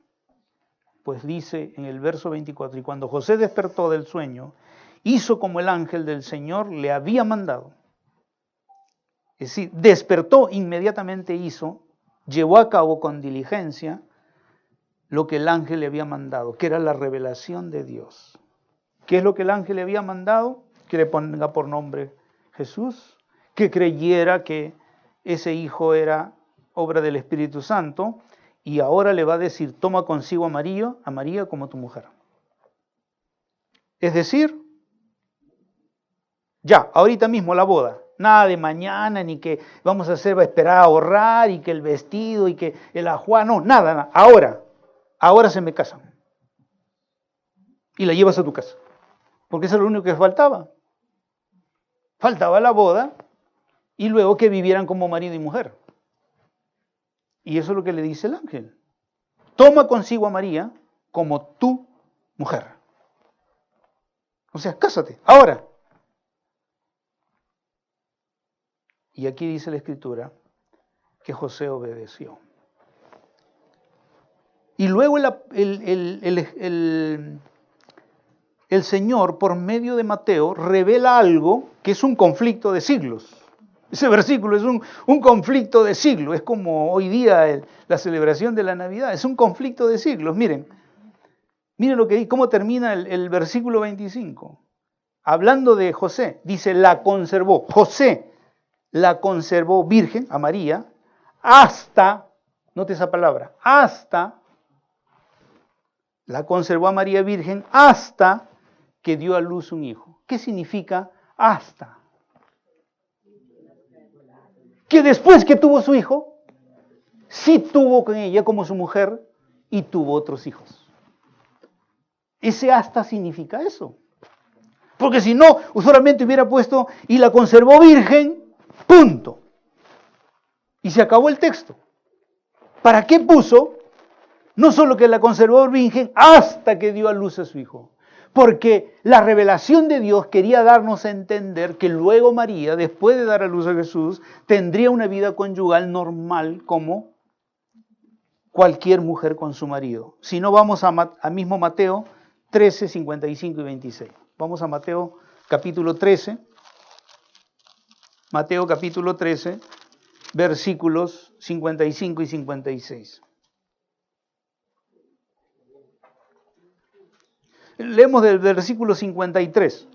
Pues dice en el verso 24, y cuando José despertó del sueño, hizo como el ángel del Señor le había mandado. Es decir, despertó, inmediatamente hizo, llevó a cabo con diligencia lo que el ángel le había mandado, que era la revelación de Dios. ¿Qué es lo que el ángel le había mandado? Que le ponga por nombre Jesús, que creyera que ese hijo era obra del Espíritu Santo, y ahora le va a decir, toma consigo a María como tu mujer. Es decir, ya, ahorita mismo la boda. Nada de mañana, ni que vamos a esperar a ahorrar, y que el vestido, y que el ajuar, no, nada. Ahora se me casan. Y la llevas a tu casa. Porque eso es lo único que faltaba. Faltaba la boda, y luego que vivieran como marido y mujer. Y eso es lo que le dice el ángel. Toma consigo a María como tu mujer. O sea, cásate, ahora. Y aquí dice la Escritura que José obedeció. Y luego el Señor, por medio de Mateo, revela algo que es un conflicto de siglos. Ese versículo es un conflicto de siglos. Es como hoy día la celebración de la Navidad. Es un conflicto de siglos. Miren cómo termina el versículo 25. Hablando de José, dice, la conservó. José la conservó virgen, a María, hasta, note esa palabra, hasta, la conservó a María virgen hasta que dio a luz un hijo. ¿Qué significa hasta? Que después que tuvo su hijo, sí tuvo con ella como su mujer y tuvo otros hijos. Ese hasta significa eso. Porque si no, solamente hubiera puesto y la conservó virgen, punto. Y se acabó el texto. ¿Para qué puso? No solo que la conservó virgen hasta que dio a luz a su hijo. Porque la revelación de Dios quería darnos a entender que luego María, después de dar a luz a Jesús, tendría una vida conyugal normal como cualquier mujer con su marido. Si no, vamos a mismo Mateo 13, 55 y 26. Vamos a Mateo capítulo 13. Mateo capítulo 13, versículos 55 y 56. Leemos del versículo 53.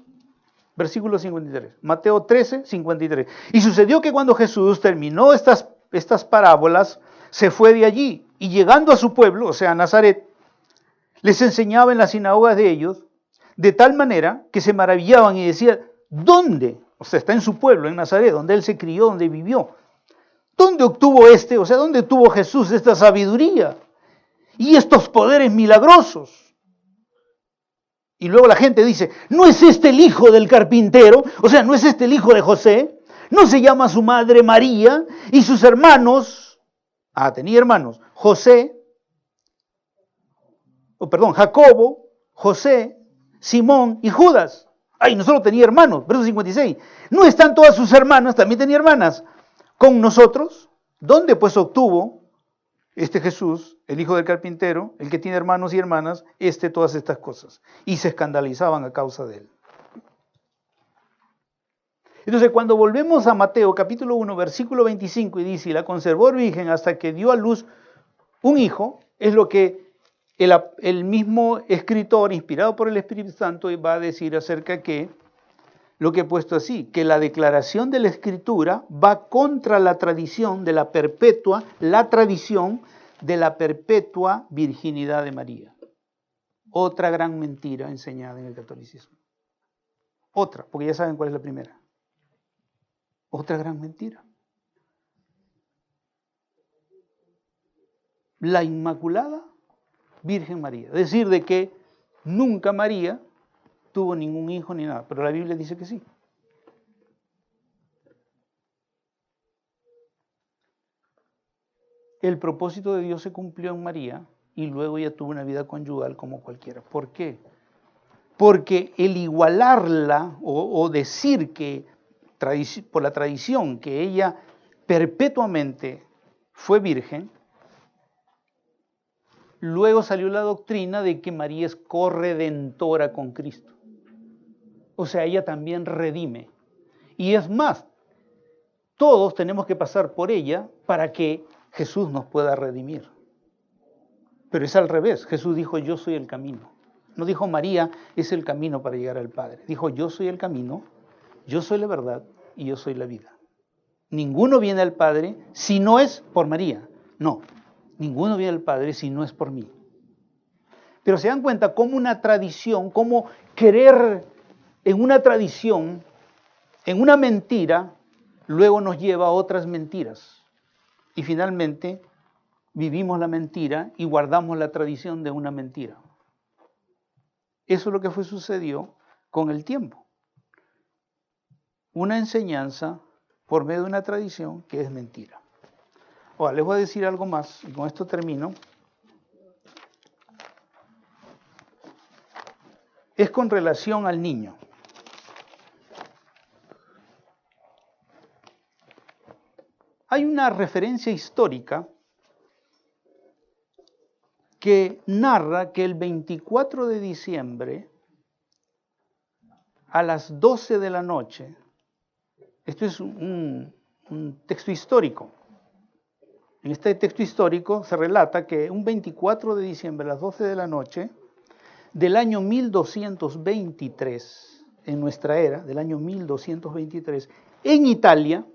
Versículo 53. Mateo 13, 53. Y sucedió que cuando Jesús terminó estas parábolas, se fue de allí y llegando a su pueblo, o sea, a Nazaret, les enseñaba en las sinagogas de ellos, de tal manera que se maravillaban y decían, ¿dónde? O sea, está en su pueblo, en Nazaret, donde él se crió, donde vivió. ¿Dónde obtuvo dónde tuvo Jesús esta sabiduría y estos poderes milagrosos? Y luego la gente dice, ¿no es este el hijo del carpintero? O sea, ¿no es este el hijo de José? ¿No se llama su madre María y sus hermanos? Tenía hermanos, Jacobo, José, Simón y Judas. No solo tenía hermanos, verso 56. ¿No están todas sus hermanas, también tenía hermanas, con nosotros? ¿Dónde pues obtuvo este Jesús, el hijo del carpintero, el que tiene hermanos y hermanas, todas estas cosas? Y se escandalizaban a causa de él. Entonces, cuando volvemos a Mateo capítulo 1, versículo 25, y dice, y la conservó virgen hasta que dio a luz un hijo, es lo que el mismo escritor, inspirado por el Espíritu Santo, va a decir acerca que, lo que he puesto así, que la declaración de la Escritura va contra la tradición de la perpetua virginidad de María. Otra gran mentira enseñada en el catolicismo. Otra, porque ya saben cuál es la primera. Otra gran mentira. La Inmaculada Virgen María. Es decir, de que nunca María tuvo ningún hijo ni nada, pero la Biblia dice que sí. el propósito de Dios se cumplió en María y luego ella tuvo una vida conyugal como cualquiera. ¿Por qué? Porque el igualarla o decir que por la tradición que ella perpetuamente fue virgen, luego salió la doctrina de que María es corredentora con Cristo. O sea, ella también redime. Y es más, todos tenemos que pasar por ella para que Jesús nos pueda redimir. Pero es al revés. Jesús dijo, yo soy el camino. No dijo María es el camino para llegar al Padre. Dijo, yo soy el camino, yo soy la verdad y yo soy la vida. Ninguno viene al Padre si no es por María. No, ninguno viene al Padre si no es por mí. Pero se dan cuenta cómo una tradición, cómo querer en una tradición, en una mentira, luego nos lleva a otras mentiras. Y finalmente vivimos la mentira y guardamos la tradición de una mentira. Eso es lo que sucedió con el tiempo. Una enseñanza por medio de una tradición que es mentira. Ahora, les voy a decir algo más, y con esto termino. Es con relación al niño. Hay una referencia histórica que narra que el 24 de diciembre, a las 12 de la noche, esto es un texto histórico. En este texto histórico se relata que un 24 de diciembre a las 12 de la noche del año 1223, en nuestra era, del año 1223, en Italia,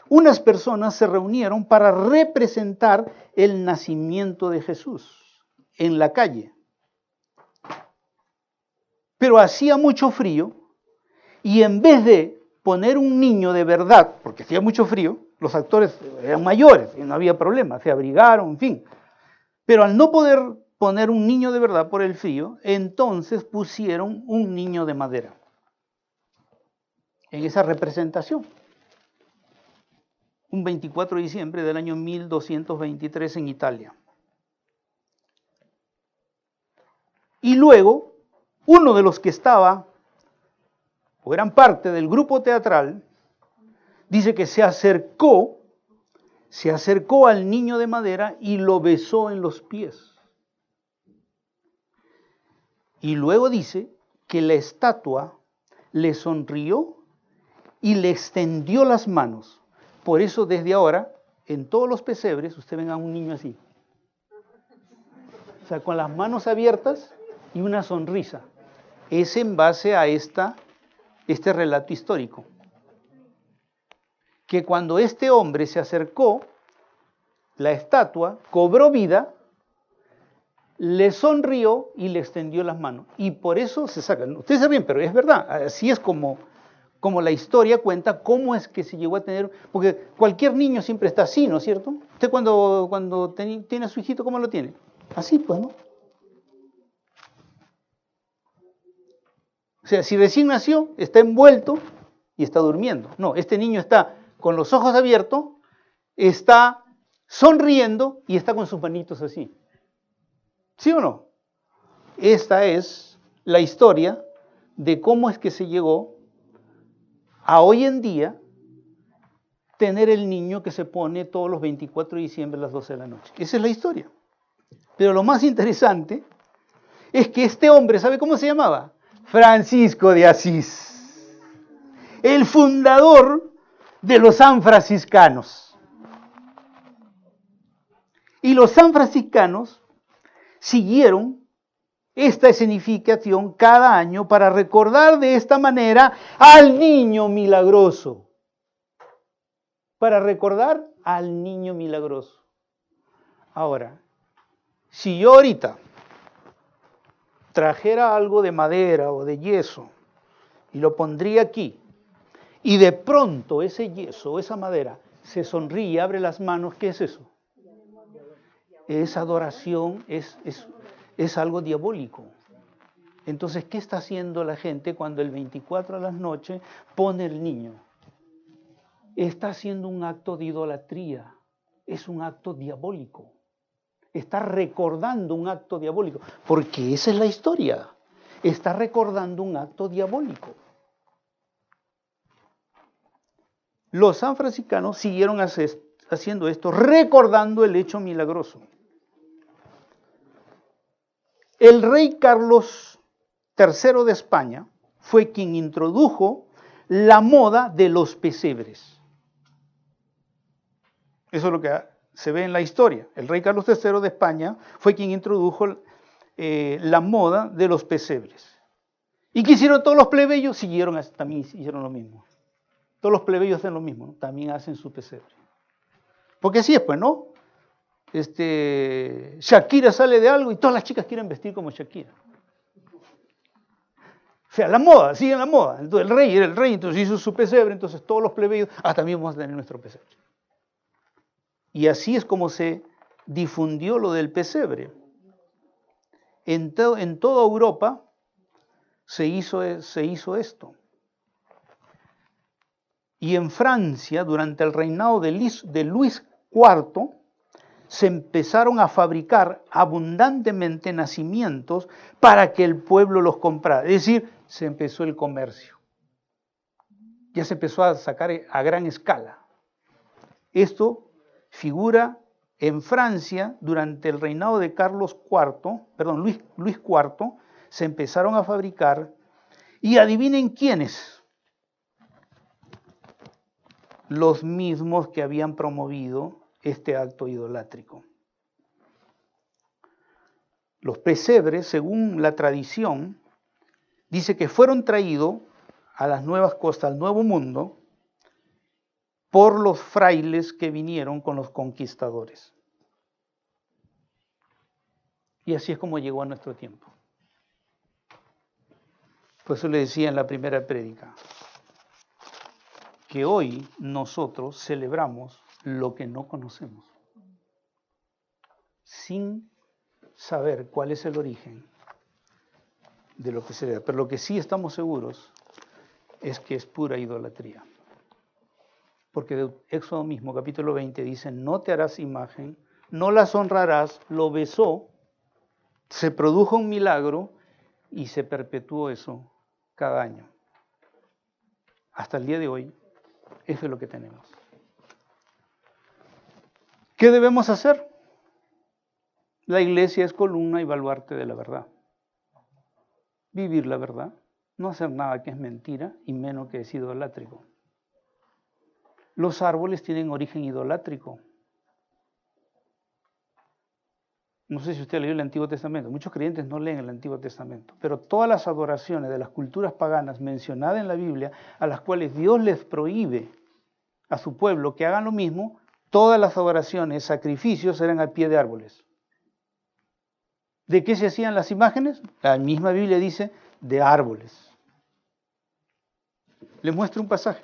unas personas se reunieron para representar el nacimiento de Jesús en la calle. Pero hacía mucho frío y en vez de poner un niño de verdad, porque hacía mucho frío, los actores eran mayores y no había problema, se abrigaron, en fin. Pero al no poder poner un niño de verdad por el frío, entonces pusieron un niño de madera en esa representación. Un 24 de diciembre del año 1223 en Italia. Y luego, uno de los que estaba, o eran parte del grupo teatral, dice que se acercó al niño de madera y lo besó en los pies. Y luego dice que la estatua le sonrió y le extendió las manos. Por eso desde ahora, en todos los pesebres, usted ven a un niño así. O sea, con las manos abiertas y una sonrisa. Es en base a este relato histórico. Que cuando este hombre se acercó, la estatua cobró vida, le sonrió y le extendió las manos. Y por eso se sacan. Ustedes saben, pero es verdad, así es como la historia cuenta cómo es que se llegó a tener, porque cualquier niño siempre está así, ¿no es cierto? Usted cuando tiene a su hijito, ¿cómo lo tiene? Así, pues, ¿no? O sea, si recién nació, está envuelto y está durmiendo. No, este niño está con los ojos abiertos, está sonriendo y está con sus manitos así. ¿Sí o no? Esta es la historia de cómo es que se llegó a hoy en día tener el niño que se pone todos los 24 de diciembre a las 12 de la noche. Esa es la historia. Pero lo más interesante es que este hombre, ¿sabe cómo se llamaba? Francisco de Asís, el fundador de los sanfranciscanos. Y los sanfranciscanos siguieron esta escenificación cada año para recordar de esta manera al niño milagroso. Para recordar al niño milagroso. Ahora, si yo ahorita trajera algo de madera o de yeso y lo pondría aquí, y de pronto ese yeso o esa madera se sonríe y abre las manos, ¿qué es eso? Es adoración, es algo diabólico. Entonces, ¿qué está haciendo la gente cuando el 24 a la noche pone el niño? Está haciendo un acto de idolatría. es un acto diabólico. Está recordando un acto diabólico, porque esa es la historia. Está recordando un acto diabólico. Los sanfranciscanos siguieron haciendo esto, recordando el hecho milagroso. El rey Carlos III de España fue quien introdujo la moda de los pesebres. Eso es lo que se ve en la historia. El rey Carlos III de España fue quien introdujo la moda de los pesebres. ¿Y qué hicieron todos los plebeyos? También hicieron lo mismo. Todos los plebeyos hacen lo mismo, ¿no? También hacen su pesebre. Porque así es, pues, ¿no? Shakira sale de algo y todas las chicas quieren vestir como Shakira. O sea, la moda, siguen la moda. Entonces el rey era el rey, entonces hizo su pesebre, entonces todos los plebeyos, también vamos a tener nuestro pesebre. Y así es como se difundió lo del pesebre. En toda Europa se hizo esto. Y en Francia, durante el reinado de Luis IV, se empezaron a fabricar abundantemente nacimientos para que el pueblo los comprara. Es decir, se empezó el comercio. Ya se empezó a sacar a gran escala. Esto figura en Francia durante el reinado de Luis IV, se empezaron a fabricar, y adivinen quiénes. Los mismos que habían promovido este acto idolátrico. Los pesebres, según la tradición, dice que fueron traídos a las nuevas costas, al Nuevo Mundo, por los frailes que vinieron con los conquistadores. Y así es como llegó a nuestro tiempo. Por eso le decía en la primera prédica, que hoy nosotros celebramos lo que no conocemos, sin saber cuál es el origen de lo que se celebra. Pero lo que sí estamos seguros es que es pura idolatría. Porque de Éxodo mismo, capítulo 20, dice, no te harás imagen, no las honrarás, lo besó, se produjo un milagro y se perpetuó eso cada año. Hasta el día de hoy, eso es lo que tenemos. ¿Qué debemos hacer? La iglesia es columna y baluarte de la verdad. Vivir la verdad, no hacer nada que es mentira y menos que es idolátrico. Los árboles tienen origen idolátrico. No sé si usted leyó el Antiguo Testamento. Muchos creyentes no leen el Antiguo Testamento. Pero todas las adoraciones de las culturas paganas mencionadas en la Biblia, a las cuales Dios les prohíbe a su pueblo que hagan lo mismo, todas las adoraciones, sacrificios eran al pie de árboles. ¿De qué se hacían las imágenes? La misma Biblia dice, de árboles. Les muestro un pasaje.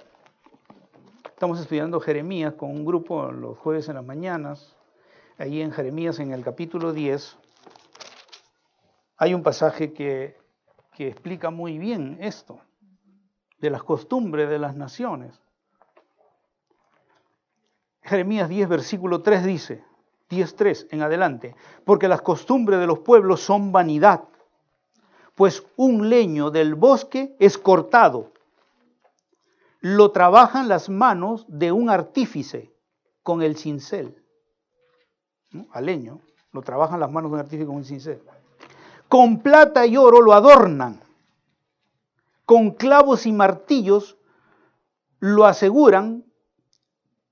Estamos estudiando Jeremías con un grupo los jueves en las mañanas. Ahí en Jeremías, en el capítulo 10, hay un pasaje que explica muy bien esto, de las costumbres de las naciones. Jeremías 10, versículo 3 dice, 10:3 en adelante, porque las costumbres de los pueblos son vanidad, pues un leño del bosque es cortado, lo trabajan las manos de un artífice con el cincel. ¿No? Al leño, lo trabajan las manos de un artífice con un cincel. Con plata y oro lo adornan, con clavos y martillos lo aseguran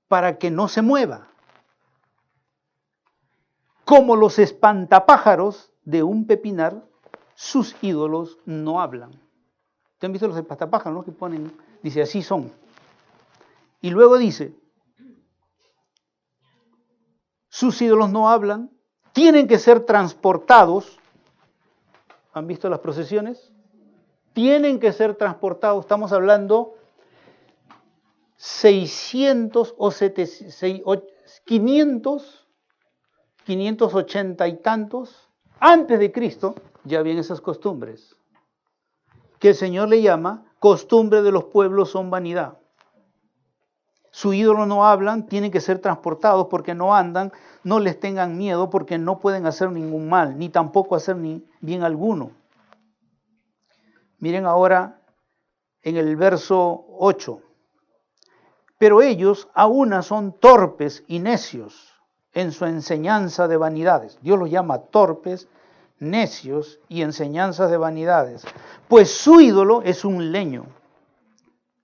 para que no se mueva. Como los espantapájaros de un pepinar, sus ídolos no hablan. ¿Ustedes han visto los espantapájaros, no? Que ponen, dice, así son. Y luego dice, sus ídolos no hablan, tienen que ser transportados. ¿Han visto las procesiones? Tienen que ser transportados. Estamos hablando 600 o 580 y tantos antes de Cristo, ya habían esas costumbres, que el Señor le llama costumbre de los pueblos son vanidad. Su ídolo no hablan, tienen que ser transportados porque no andan, no les tengan miedo porque no pueden hacer ningún mal, ni tampoco hacer ni bien alguno. Miren ahora en el verso 8. Pero ellos aún son torpes y necios en su enseñanza de vanidades. Dios los llama torpes, necios y enseñanzas de vanidades. Pues su ídolo es un leño.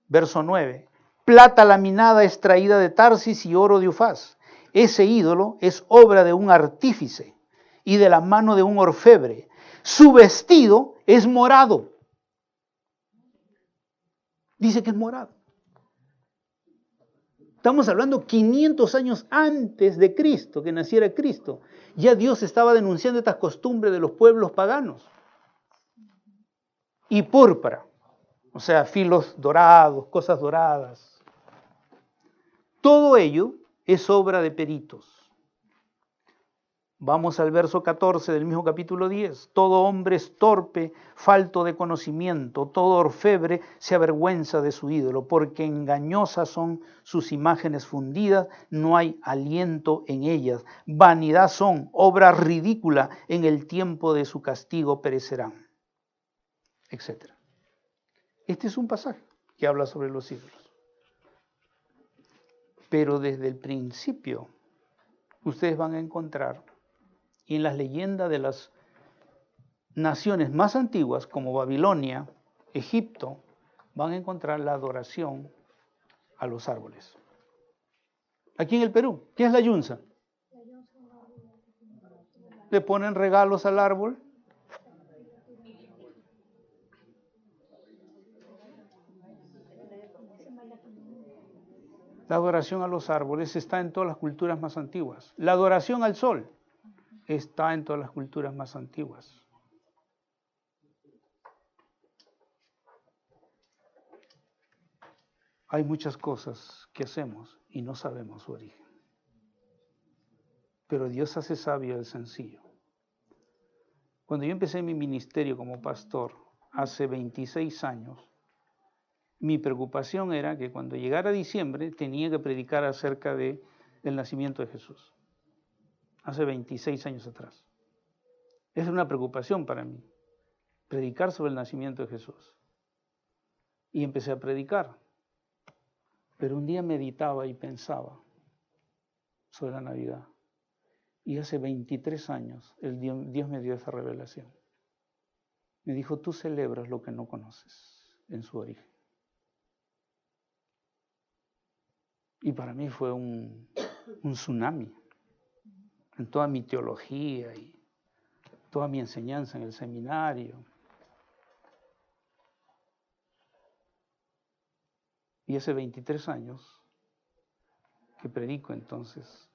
Verso 9. Plata laminada extraída de Tarsis y oro de Ufaz. Ese ídolo es obra de un artífice y de la mano de un orfebre. Su vestido es morado. Dice que es morado. Estamos hablando 500 años antes de Cristo, que naciera Cristo. Ya Dios estaba denunciando estas costumbres de los pueblos paganos. Y púrpura, o sea, filos dorados, cosas doradas. Todo ello es obra de peritos. Vamos al verso 14 del mismo capítulo 10. Todo hombre es torpe, falto de conocimiento, todo orfebre se avergüenza de su ídolo, porque engañosas son sus imágenes fundidas, no hay aliento en ellas. Vanidad son, obra ridícula, en el tiempo de su castigo perecerán, etc. Este es un pasaje que habla sobre los ídolos. Pero desde el principio, ustedes van a encontrar, y en las leyendas de las naciones más antiguas, como Babilonia, Egipto, van a encontrar la adoración a los árboles. Aquí en el Perú, ¿qué es la yunza? Le ponen regalos al árbol. La adoración a los árboles está en todas las culturas más antiguas. La adoración al sol está en todas las culturas más antiguas. Hay muchas cosas que hacemos y no sabemos su origen. Pero Dios hace sabio el sencillo. Cuando yo empecé mi ministerio como pastor hace 26 años, mi preocupación era que cuando llegara diciembre tenía que predicar acerca del nacimiento de Jesús. Hace 26 años atrás. Es una preocupación para mí, predicar sobre el nacimiento de Jesús. Y empecé a predicar. Pero un día meditaba y pensaba sobre la Navidad. Y hace 23 años Dios me dio esa revelación. Me dijo, tú celebras lo que no conoces en su origen. Y para mí fue un tsunami en toda mi teología y toda mi enseñanza en el seminario. Y hace 23 años que predico entonces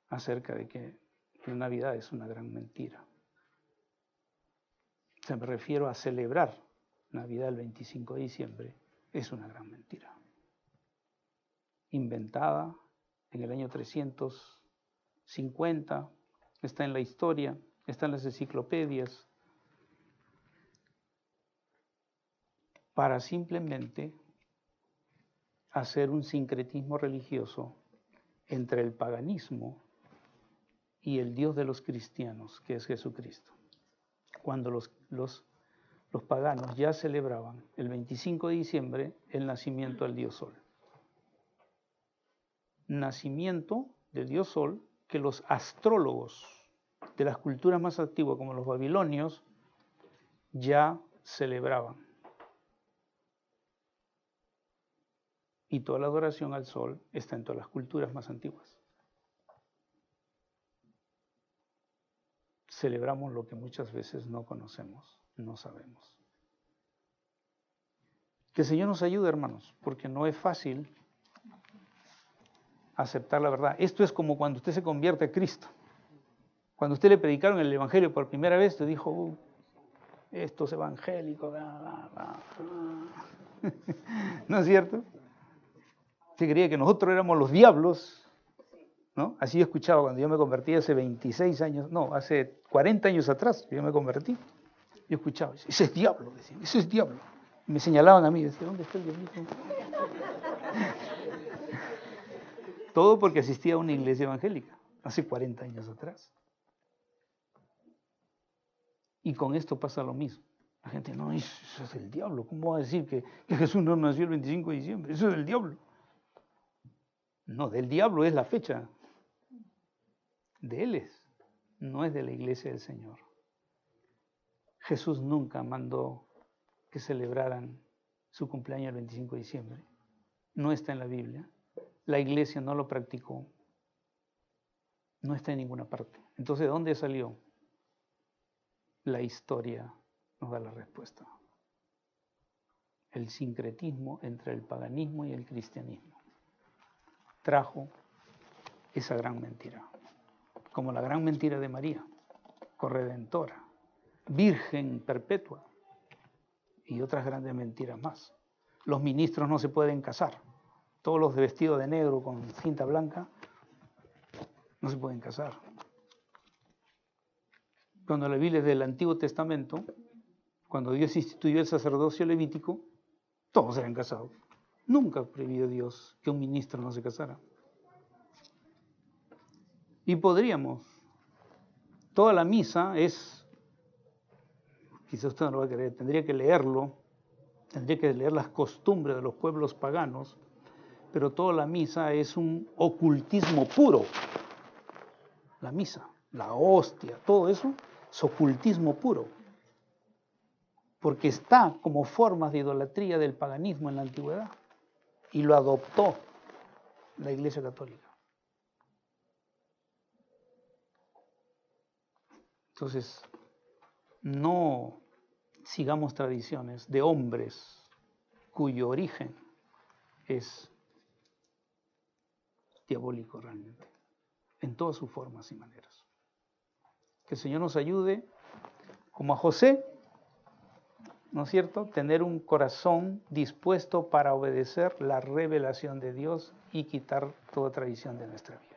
acerca de que la Navidad es una gran mentira. O sea, me refiero a celebrar Navidad el 25 de diciembre, es una gran mentira. Inventada en el año 350, está en la historia, está en las enciclopedias, para simplemente hacer un sincretismo religioso entre el paganismo y el Dios de los cristianos, que es Jesucristo. Cuando los paganos ya celebraban el 25 de diciembre el nacimiento del Dios Sol. Nacimiento del Dios Sol que los astrólogos de las culturas más antiguas, como los babilonios, ya celebraban. Y toda la adoración al sol está en todas las culturas más antiguas. Celebramos lo que muchas veces no conocemos, no sabemos. Que el Señor nos ayude, hermanos, porque no es fácil aceptar la verdad. Esto es como cuando usted se convierte a Cristo. Cuando usted le predicaron el Evangelio por primera vez, usted dijo, estos evangélicos, ¿no es cierto? Se creía que nosotros éramos los diablos, ¿no? Así yo escuchaba cuando yo me convertí hace 26 años, no, hace 40 años atrás, yo me convertí. Yo escuchaba, ese es diablo, decían, ese es diablo. Me señalaban a mí, decían, ¿dónde está el diablito? Todo porque asistía a una iglesia evangélica, hace 40 años atrás. Y con esto pasa lo mismo. La gente, no, eso es del diablo. ¿Cómo va a decir que Jesús no nació el 25 de diciembre? Eso es del diablo. No, del diablo es la fecha. De él es, no es de la iglesia del Señor. Jesús nunca mandó que celebraran su cumpleaños el 25 de diciembre. No está en la Biblia. La iglesia no lo practicó. No está en ninguna parte. Entonces, ¿de dónde salió? La historia nos da la respuesta. El sincretismo entre el paganismo y el cristianismo trajo esa gran mentira, como la gran mentira de María, corredentora, virgen perpetua, y otras grandes mentiras más. Los ministros no se pueden casar, todos los vestidos de negro con cinta blanca no se pueden casar. Cuando la Biblia es del Antiguo Testamento, cuando Dios instituyó el sacerdocio levítico, todos eran casados. Nunca prohibió Dios que un ministro no se casara. Y podríamos, toda la misa es, quizás usted no lo va a creer, tendría que leerlo, tendría que leer las costumbres de los pueblos paganos, pero toda la misa es un ocultismo puro. La misa, la hostia, todo eso es ocultismo puro, porque está como formas de idolatría del paganismo en la antigüedad y lo adoptó la Iglesia Católica. Entonces, no sigamos tradiciones de hombres cuyo origen es diabólico realmente, en todas sus formas y maneras. Que el Señor nos ayude, como a José, ¿no es cierto?, tener un corazón dispuesto para obedecer la revelación de Dios y quitar toda tradición de nuestra vida.